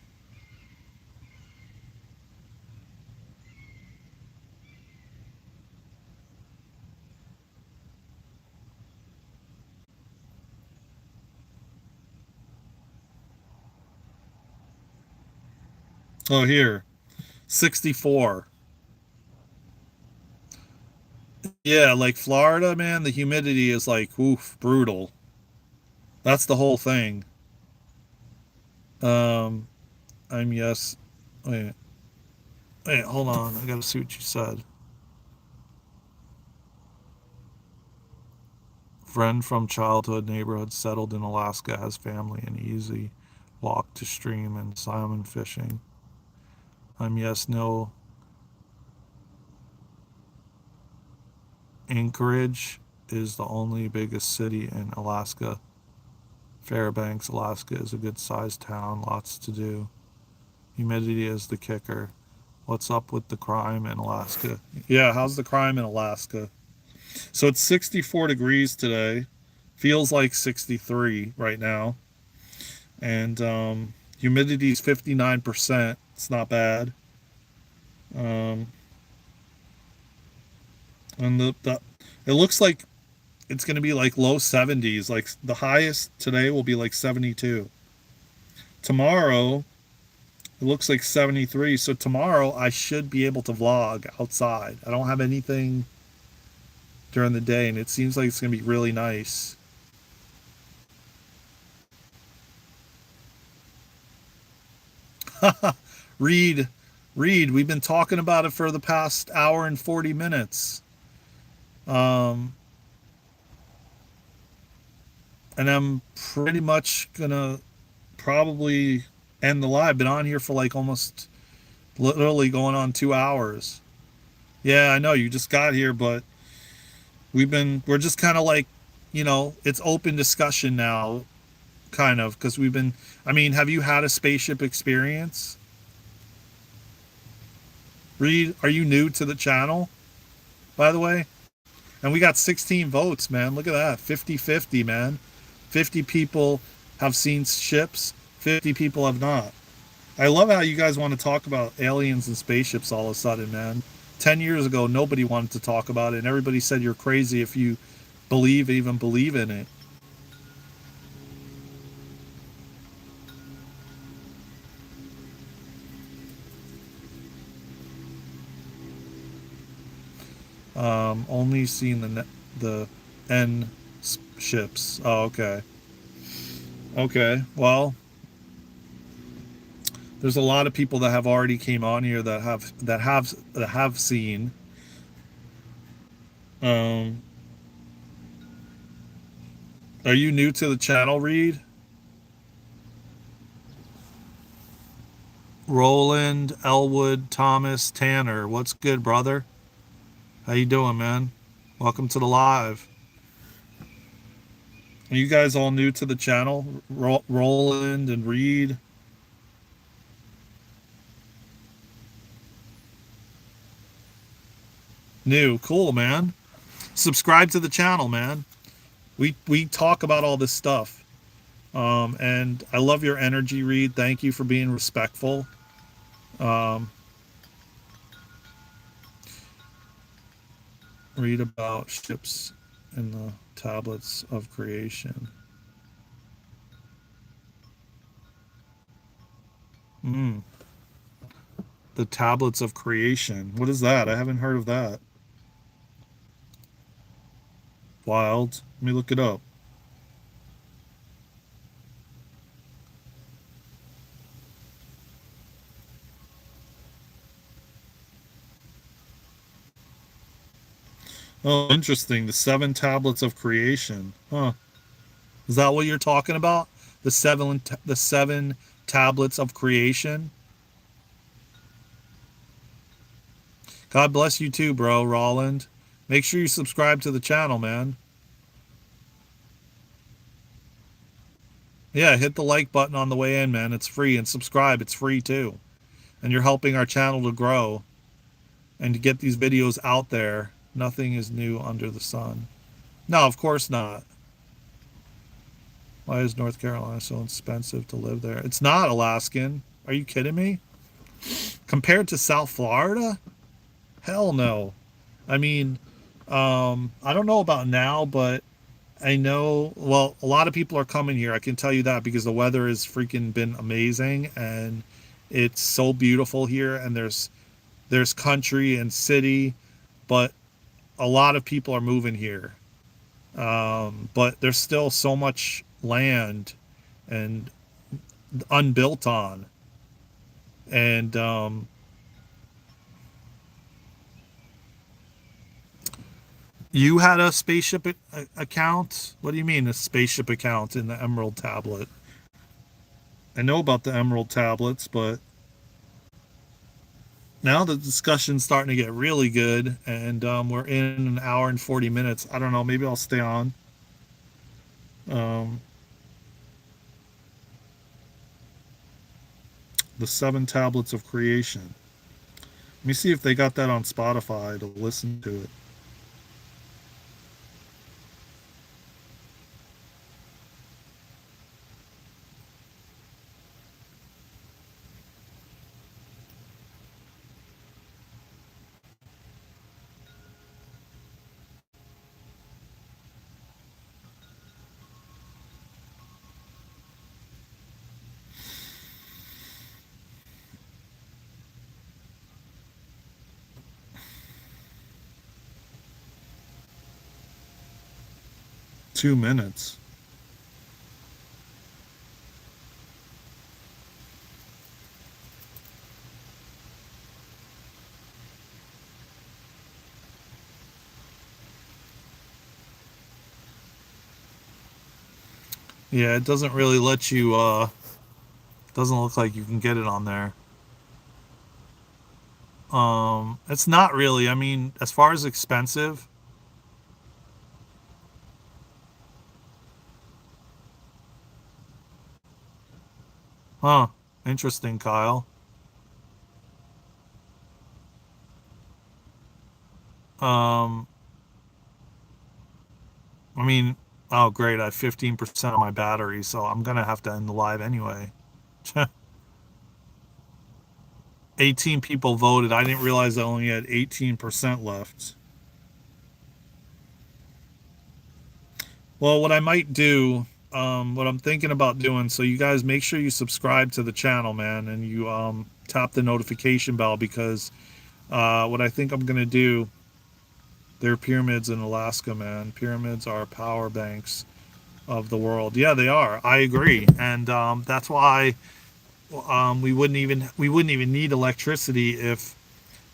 Oh, here, 64. Yeah, like Florida, man, the humidity is like, oof, brutal. That's the whole thing. Um, I'm yes. Wait, wait, hold on. I gotta see what you said. Friend from childhood neighborhood settled in Alaska, has family and easy walk to stream and salmon fishing. Yes, no. Anchorage is the only biggest city in Alaska. Fairbanks, Alaska is a good sized town, lots to do. Humidity is the kicker. What's up with the crime in Alaska? Yeah, how's the crime in Alaska? So it's 64 degrees today. Feels like 63 right now. And humidity is 59%. It's not bad. Um, and it looks like it's going to be like low 70s. Like the highest today will be like 72. Tomorrow, it looks like 73. So tomorrow I should be able to vlog outside. I don't have anything during the day, and it seems like it's going to be really nice. Reed, Reed, we've been talking about it for the past hour and 40 minutes. Um, and I'm pretty much gonna probably end the live. Been on here for like almost literally going on 2 hours. Yeah, I know you just got here, but we're just kind of like, it's open discussion now, kind of, because I mean, have you had a spaceship experience? Reed, are you new to the channel, by the way? And we got 16 votes, man. Look at that. 50-50, man. 50 people have seen ships, 50 people have not. I love how you guys want to talk about aliens and spaceships all of a sudden, man. 10 years ago, nobody wanted to talk about it, and everybody said you're crazy if you even believe in it. Only seen the N ships. Oh, okay. Okay. Well, there's a lot of people that have already came on here that have seen. Um, are you new to the channel, Reed? Roland, Elwood, Thomas, Tanner. What's good, brother? How you doing, man? Welcome to the live. Are you guys all new to the channel? Roland and Reed. New. Cool, man. Subscribe to the channel, man. We talk about all this stuff. And I love your energy, Reed. Thank you for being respectful. Um, read about ships in the tablets of creation. Mm, the tablets of creation. What is that? I haven't heard of that. Wild. Let me look it up. Oh, interesting. The seven tablets of creation. Huh. Is that what you're talking about? The seven tablets of creation? God bless you too, bro, Roland. Make sure you subscribe to the channel, man. Yeah, hit the like button on the way in, man. It's free. And subscribe. It's free too. And you're helping our channel to grow and to get these videos out there. Nothing is new under the sun. No, of course not. Why is North Carolina so expensive to live there? It's not, Alaskan. Are you kidding me? Compared to South Florida? Hell no. I mean, I don't know about now, but I know, well, a lot of people are coming here. I can tell you that because the weather has freaking been amazing and it's so beautiful here, and there's country and city, but a lot of people are moving here. But there's still so much land and unbuilt on. And you had a spaceship account? What do you mean a spaceship account in the Emerald tablet? I know about the Emerald tablets, but now the discussion's starting to get really good, and we're in an hour and 40 minutes. I don't know. Maybe I'll stay on. Um, the seven tablets of creation. Let me see if they got that on Spotify to listen to it. 2 minutes. Yeah, it doesn't really let you. Doesn't look like you can get it on there. It's not really. I mean, as far as expensive, huh? Interesting, Kyle. Um, I mean, oh great, I have 15% of my battery, so I'm gonna have to end the live anyway. 18 people voted. I didn't realize I only had 18% left. Well, what I might do, what I'm thinking about doing, so you guys make sure you subscribe to the channel, man, and you tap the notification bell because what I think I'm gonna do, there are pyramids in Alaska, man. Pyramids are power banks of the world. Yeah, they are. I agree, and that's why we wouldn't even need electricity if.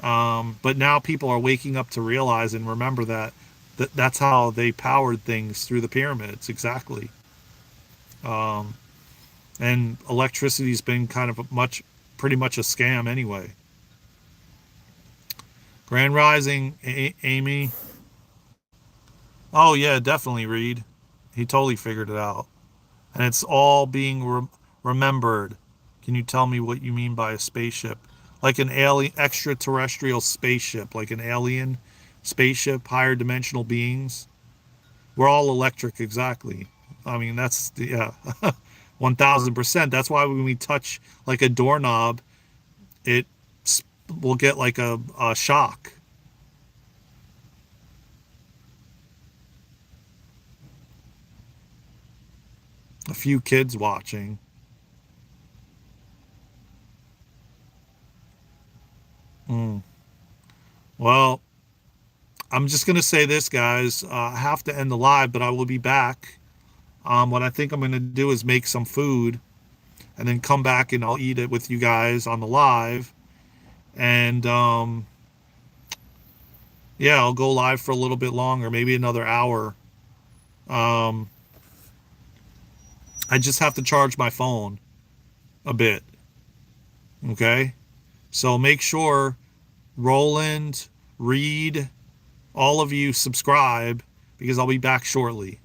But now people are waking up to realize and remember that that's how they powered things through the pyramids. Exactly. Um, and electricity's been kind of pretty much a scam anyway. Grand Rising, Amy. Oh yeah, definitely Reed. He totally figured it out, and it's all being remembered. Can you tell me what you mean by a spaceship? Like an alien, extraterrestrial spaceship, like an alien spaceship, higher dimensional beings. We're all electric, exactly. I mean, that's yeah, 1000%. That's why when we touch like a doorknob, it will get like a shock. A few kids watching. Mm. Well, I'm just gonna say this, guys. I have to end the live, but I will be back. What I think I'm gonna do is make some food and then come back and I'll eat it with you guys on the live. And yeah, I'll go live for a little bit longer, maybe another hour. Um, I just have to charge my phone a bit. Okay. So make sure Roland, Reed, all of you subscribe because I'll be back shortly.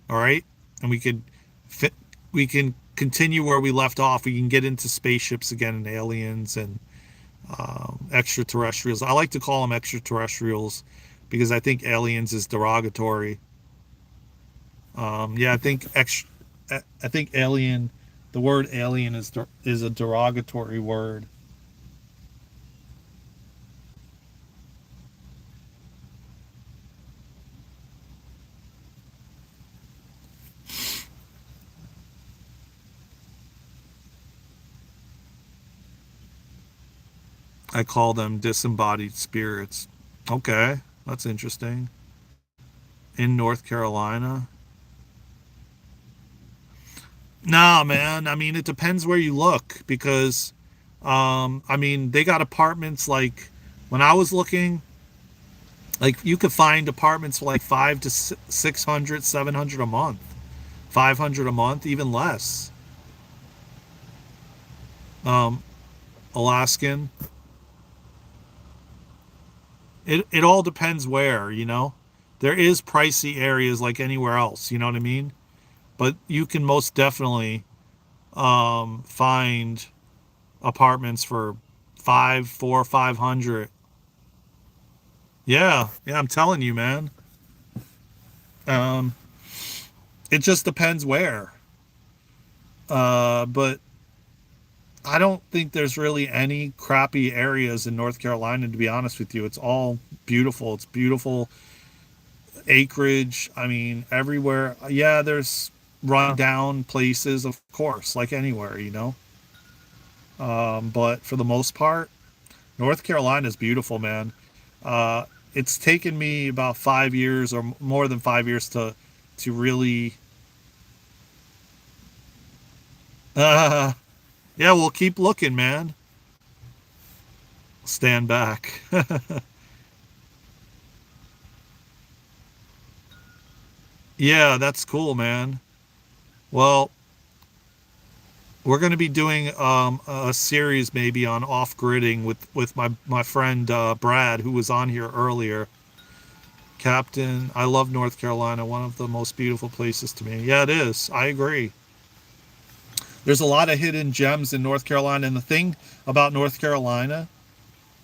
All right. And fit, we can continue where we left off. We can get into spaceships again and aliens and extraterrestrials. I like to call them extraterrestrials because I think aliens is derogatory. Yeah, I think alien. The word alien is a derogatory word. I call them disembodied spirits. Okay, that's interesting. In North Carolina. Nah, man. I mean, it depends where you look because I mean, they got apartments like when I was looking, like you could find apartments for like 600, 700 a month, 500 a month, even less. Um, Alaskan. It all depends where, you know. There is pricey areas like anywhere else, you know what I mean? But you can most definitely find apartments for 500. Yeah, yeah, I'm telling you, man. Um, it just depends where. But I don't think there's really any crappy areas in North Carolina, to be honest with you. It's all beautiful. It's beautiful acreage. I mean, everywhere. Yeah, there's run down places, of course, like anywhere, you know. But for the most part, North Carolina is beautiful, man. Uh, it's taken me about 5 years or more than 5 years to really. Uh, yeah, we'll keep looking, man. Stand back. Yeah, that's cool, man. Well, we're going to be doing a series maybe on off-gridding with my friend Brad, who was on here earlier. Captain, I love North Carolina, one of the most beautiful places to me. Yeah, it is. I agree. There's a lot of hidden gems in North Carolina, and the thing about North Carolina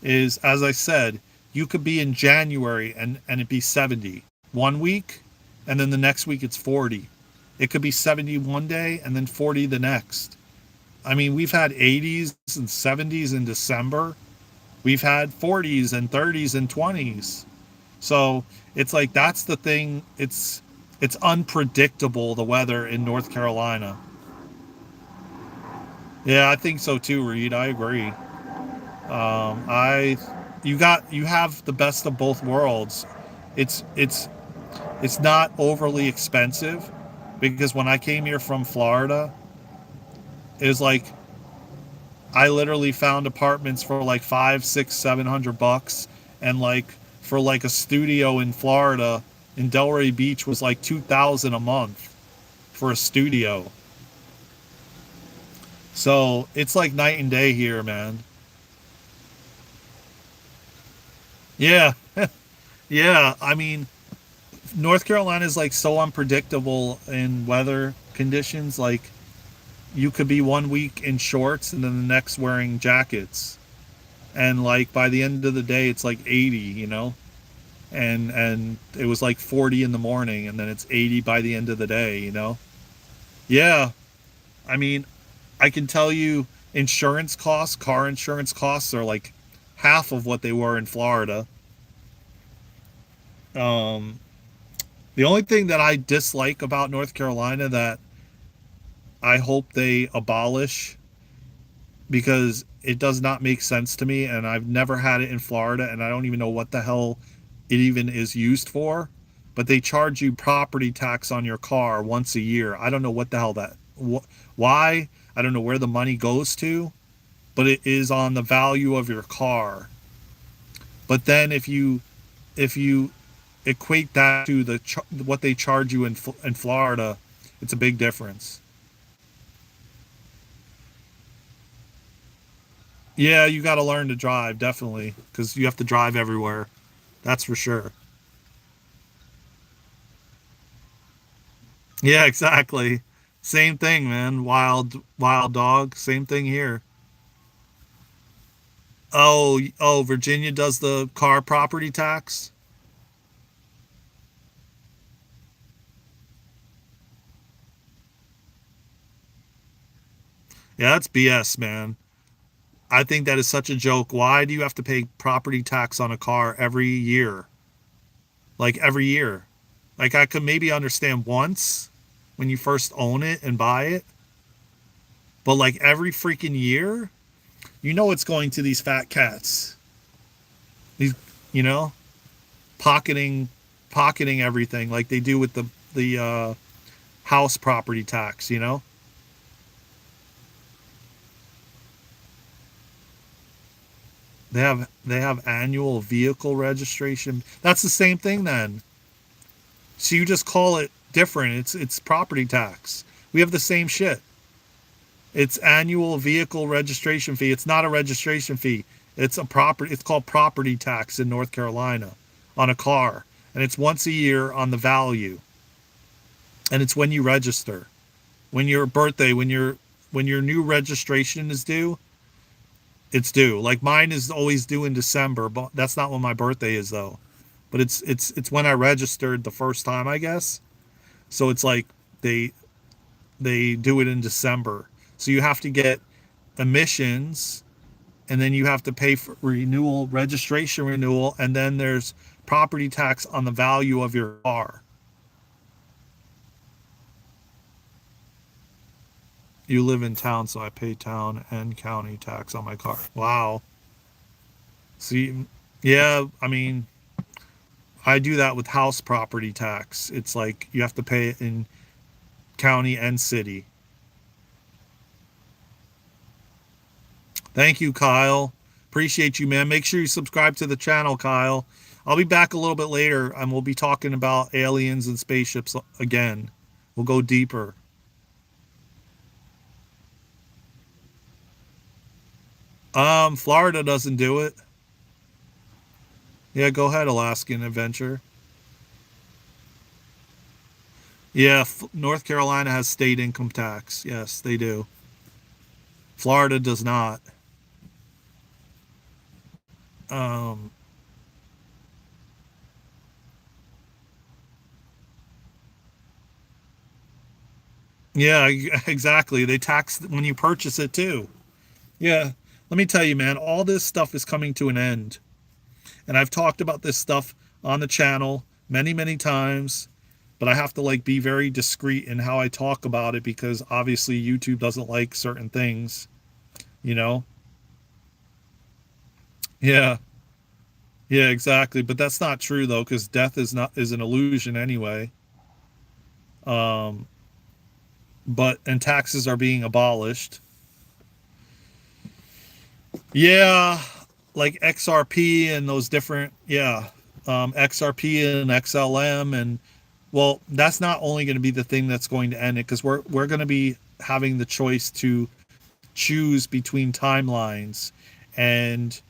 is, as I said, you could be in January and it be 70 one week, and then the next week it's 40. It could be 70 one day and then 40 the next. I mean, we've had 80s and 70s in December. We've had 40s and 30s and 20s. So it's like that's the thing. It's unpredictable, the weather in North Carolina. Yeah, I think so too, Reed. I agree. I you have the best of both worlds. It's it's it's not overly expensive because when I came here from Florida, it was like I literally found apartments for like 5, 6, 700 bucks, and like for like a studio in Florida in Delray Beach was like 2,000 a month for a studio. So it's like night and day here, man. Yeah, yeah. I mean, North Carolina is like so unpredictable in weather conditions. Like you could be one week in shorts and then the next wearing jackets, and like by the end of the day, it's like 80. You know. And it was like 40 in the morning and then it's 80 by the end of the day, you know. Yeah, I mean, I can tell you insurance costs, car insurance costs are like half of what they were in Florida. um the only thing that I dislike about North Carolina that I hope they abolish, because it does not make sense to me and I've never had it in Florida and I don't even know what the hell it even is used for, but they charge you property tax on your car once a year. I don't know what the hell why. I don't know where the money goes to, but it is on the value of your car. But then if you equate that to what they charge you in Florida, it's a big difference. Yeah, you got to learn to drive definitely because you have to drive everywhere. That's for sure. Yeah, exactly. Same thing, man. Wild dog. Same thing here. Oh, Virginia does the car property tax. Yeah, that's BS, man. I think that is such a joke. Why do you have to pay property tax on a car every year? Like every year. Like I could maybe understand once when you first own it and buy it, but like every freaking year, you know it's going to these fat cats. These, you know, pocketing pocketing everything like they do with the house property tax, you know? They have annual vehicle registration. That's the same thing then. So you just call it different. It's property tax. We have the same shit. It's annual vehicle registration fee. It's not a registration fee. It's called property tax in North Carolina on a car. And it's once a year on the value. And it's when you register. When your birthday, when your new registration is due, it's due. Like mine is always due in December, but that's not when my birthday is though. But it's when I registered the first time, I guess. So it's like they they do it in December. So you have to get emissions, and then you have to pay for renewal, registration renewal, and then there's property tax on the value of your car. You live in town, so I pay town and county tax on my car. Wow. See, yeah, I mean, I do that with house property tax. It's like you have to pay it in county and city. Thank you, Kyle. Appreciate you, man. Make sure you subscribe to the channel, Kyle. I'll be back a little bit later and we'll be talking about aliens and spaceships again. We'll go deeper. Florida doesn't do it. Yeah, go ahead, Alaskan Adventure. Yeah, North Carolina has state income tax. Yes, they do. Florida does not. Um, yeah, exactly. They tax when you purchase it too. Yeah. Let me tell you, man, all this stuff is coming to an end. And I've talked about this stuff on the channel many, many times, but I have to like be very discreet in how I talk about it because obviously YouTube doesn't like certain things, you know? Yeah. Yeah, exactly. But that's not true though, because death is an illusion anyway. Um, but and taxes are being abolished. Yeah, like XRP and those different, yeah, XRP and XLM, and well, that's not only going to be the thing that's going to end it because we're going to be having the choice to choose between timelines, and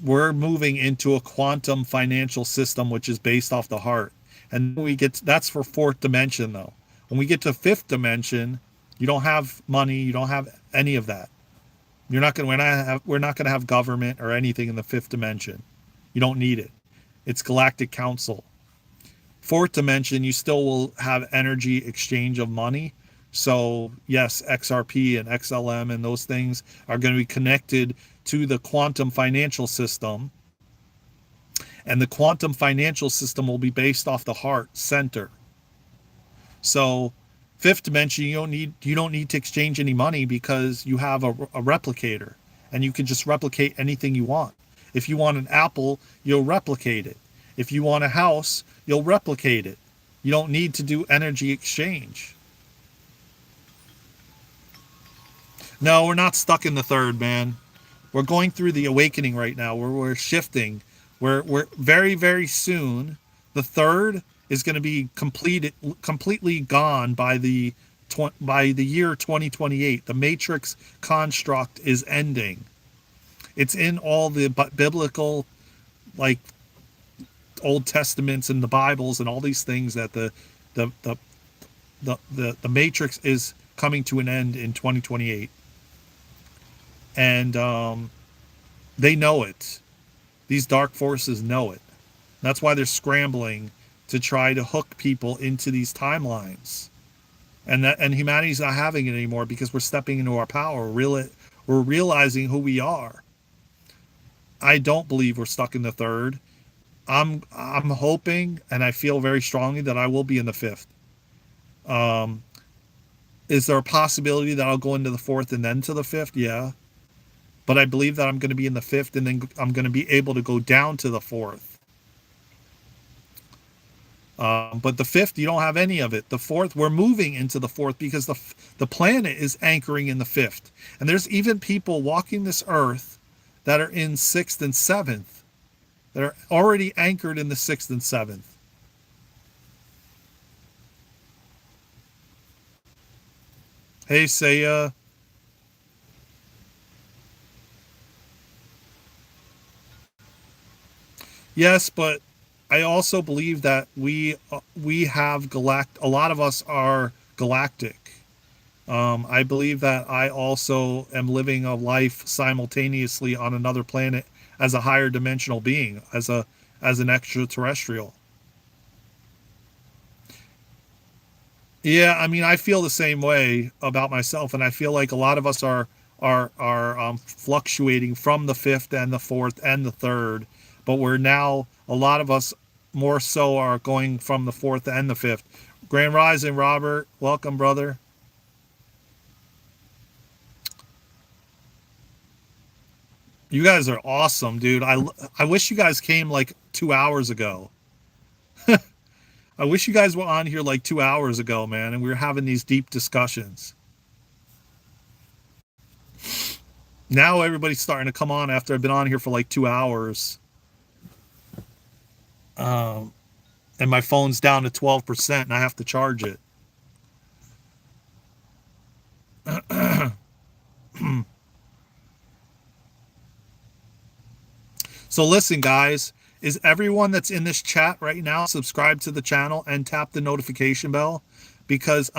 we're moving into a quantum financial system which is based off the heart, and that's for fourth dimension though. When we get to fifth dimension, you don't have money, you don't have any of that. We're not going to have government or anything in the fifth dimension. You don't need it. It's galactic council. Fourth dimension, you still will have energy exchange of money. So yes, XRP and XLM and those things are going to be connected to the quantum financial system. And the quantum financial system will be based off the heart center. So fifth dimension, you don't need to exchange any money because you have a replicator, and you can just replicate anything you want. If you want an apple, you'll replicate it. If you want a house, you'll replicate it. You don't need to do energy exchange. No, we're not stuck in the third, man. We're going through the awakening right now where we're shifting. We're very, very soon. The third is going to be completely gone by the year 2028. The matrix construct is ending. It's in all the biblical, like Old Testaments and the Bibles and all these things that the the the matrix is coming to an end in 2028, and they know it. These dark forces know it. That's why they're scrambling to try to hook people into these timelines. And humanity's not having it anymore because we're stepping into our power. We're realizing who we are. I don't believe we're stuck in the third. I'm hoping, and I feel very strongly that I will be in the fifth. Um, is there a possibility that I'll go into the fourth and then to the fifth? Yeah. But I believe that I'm going to be in the fifth and then I'm going to be able to go down to the fourth. But the fifth, you don't have any of it. The fourth, we're moving into the fourth because the planet is anchoring in the fifth. And there's even people walking this earth that are in sixth and seventh, that are already anchored in the sixth and seventh. Hey, Saya. Yes, but I also believe that we have a lot of us are galactic. I believe that I also am living a life simultaneously on another planet as a higher dimensional being, as an extraterrestrial. Yeah, I mean, I feel the same way about myself, and I feel like a lot of us are fluctuating from the fifth and the fourth and the third, but we're now a lot of us more so are going from the fourth and the fifth. Grand Rising, Robert, welcome, brother. You guys are awesome, dude. I wish you guys came like 2 hours ago. I wish you guys were on here like 2 hours ago, man, and we were having these deep discussions. Now everybody's starting to come on after I've been on here for like 2 hours. Um, and my phone's down to 12% and I have to charge it. So listen, guys, is everyone that's in this chat right now subscribe to the channel and tap the notification bell? Because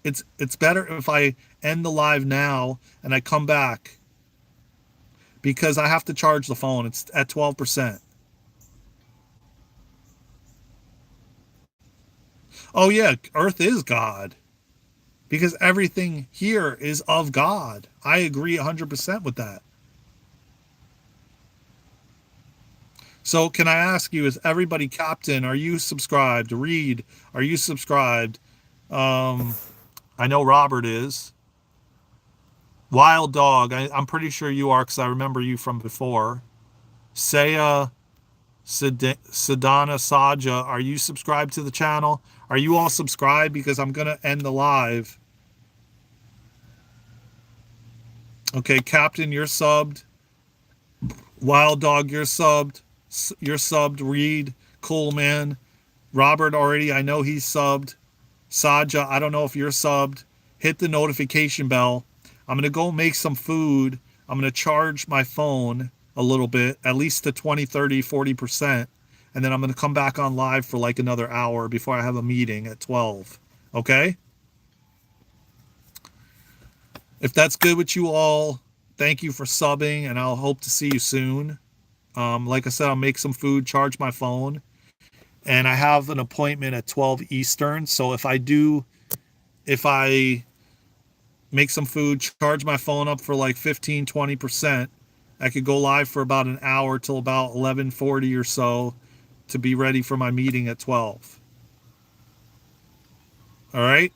it's better if I end the live now and I come back because I have to charge the phone. It's at 12%. Oh yeah, Earth is God because everything here is of God. I agree 100% with that. So can I ask you, is everybody Captain, are you subscribed? Reed, are you subscribed? Um, I know Robert is. Wild Dog, I'm pretty sure you are because I remember you from before. Saya, Sadana Saja, are you subscribed to the channel? Are you all subscribed? Because I'm going to end the live. Okay, Captain, you're subbed. Wild Dog, you're subbed. You're subbed. Reed, cool, man. Robert already, I know he's subbed. Saja, I don't know if you're subbed. Hit the notification bell. I'm going to go make some food. I'm going to charge my phone a little bit, at least to 20, 30, 40%. And then I'm going to come back on live for like another hour before I have a meeting at 12. Okay? If that's good with you all, thank you for subbing, and I'll hope to see you soon. Like I said, I'll make some food, charge my phone, and I have an appointment at 12 Eastern. So if I make some food, charge my phone up for like 15, 20%, I could go live for about an hour till about 11:40 or so to be ready for my meeting at 12. All right?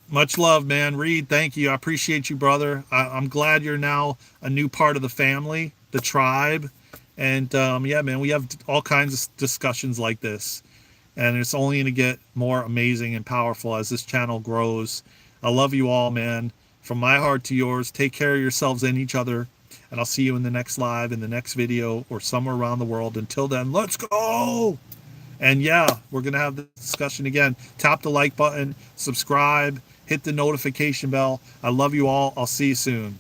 Much love, man. Reed, thank you. I appreciate you, brother. I'm glad you're now a new part of the family, the tribe. And yeah, man, we have all kinds of discussions like this. And it's only going to get more amazing and powerful as this channel grows. I love you all, man. From my heart to yours, take care of yourselves and each other. And I'll see you in the next live, in the next video, or somewhere around the world. Until then, let's go! And yeah, we're going to have this discussion again. Tap the like button, subscribe, hit the notification bell. I love you all. I'll see you soon.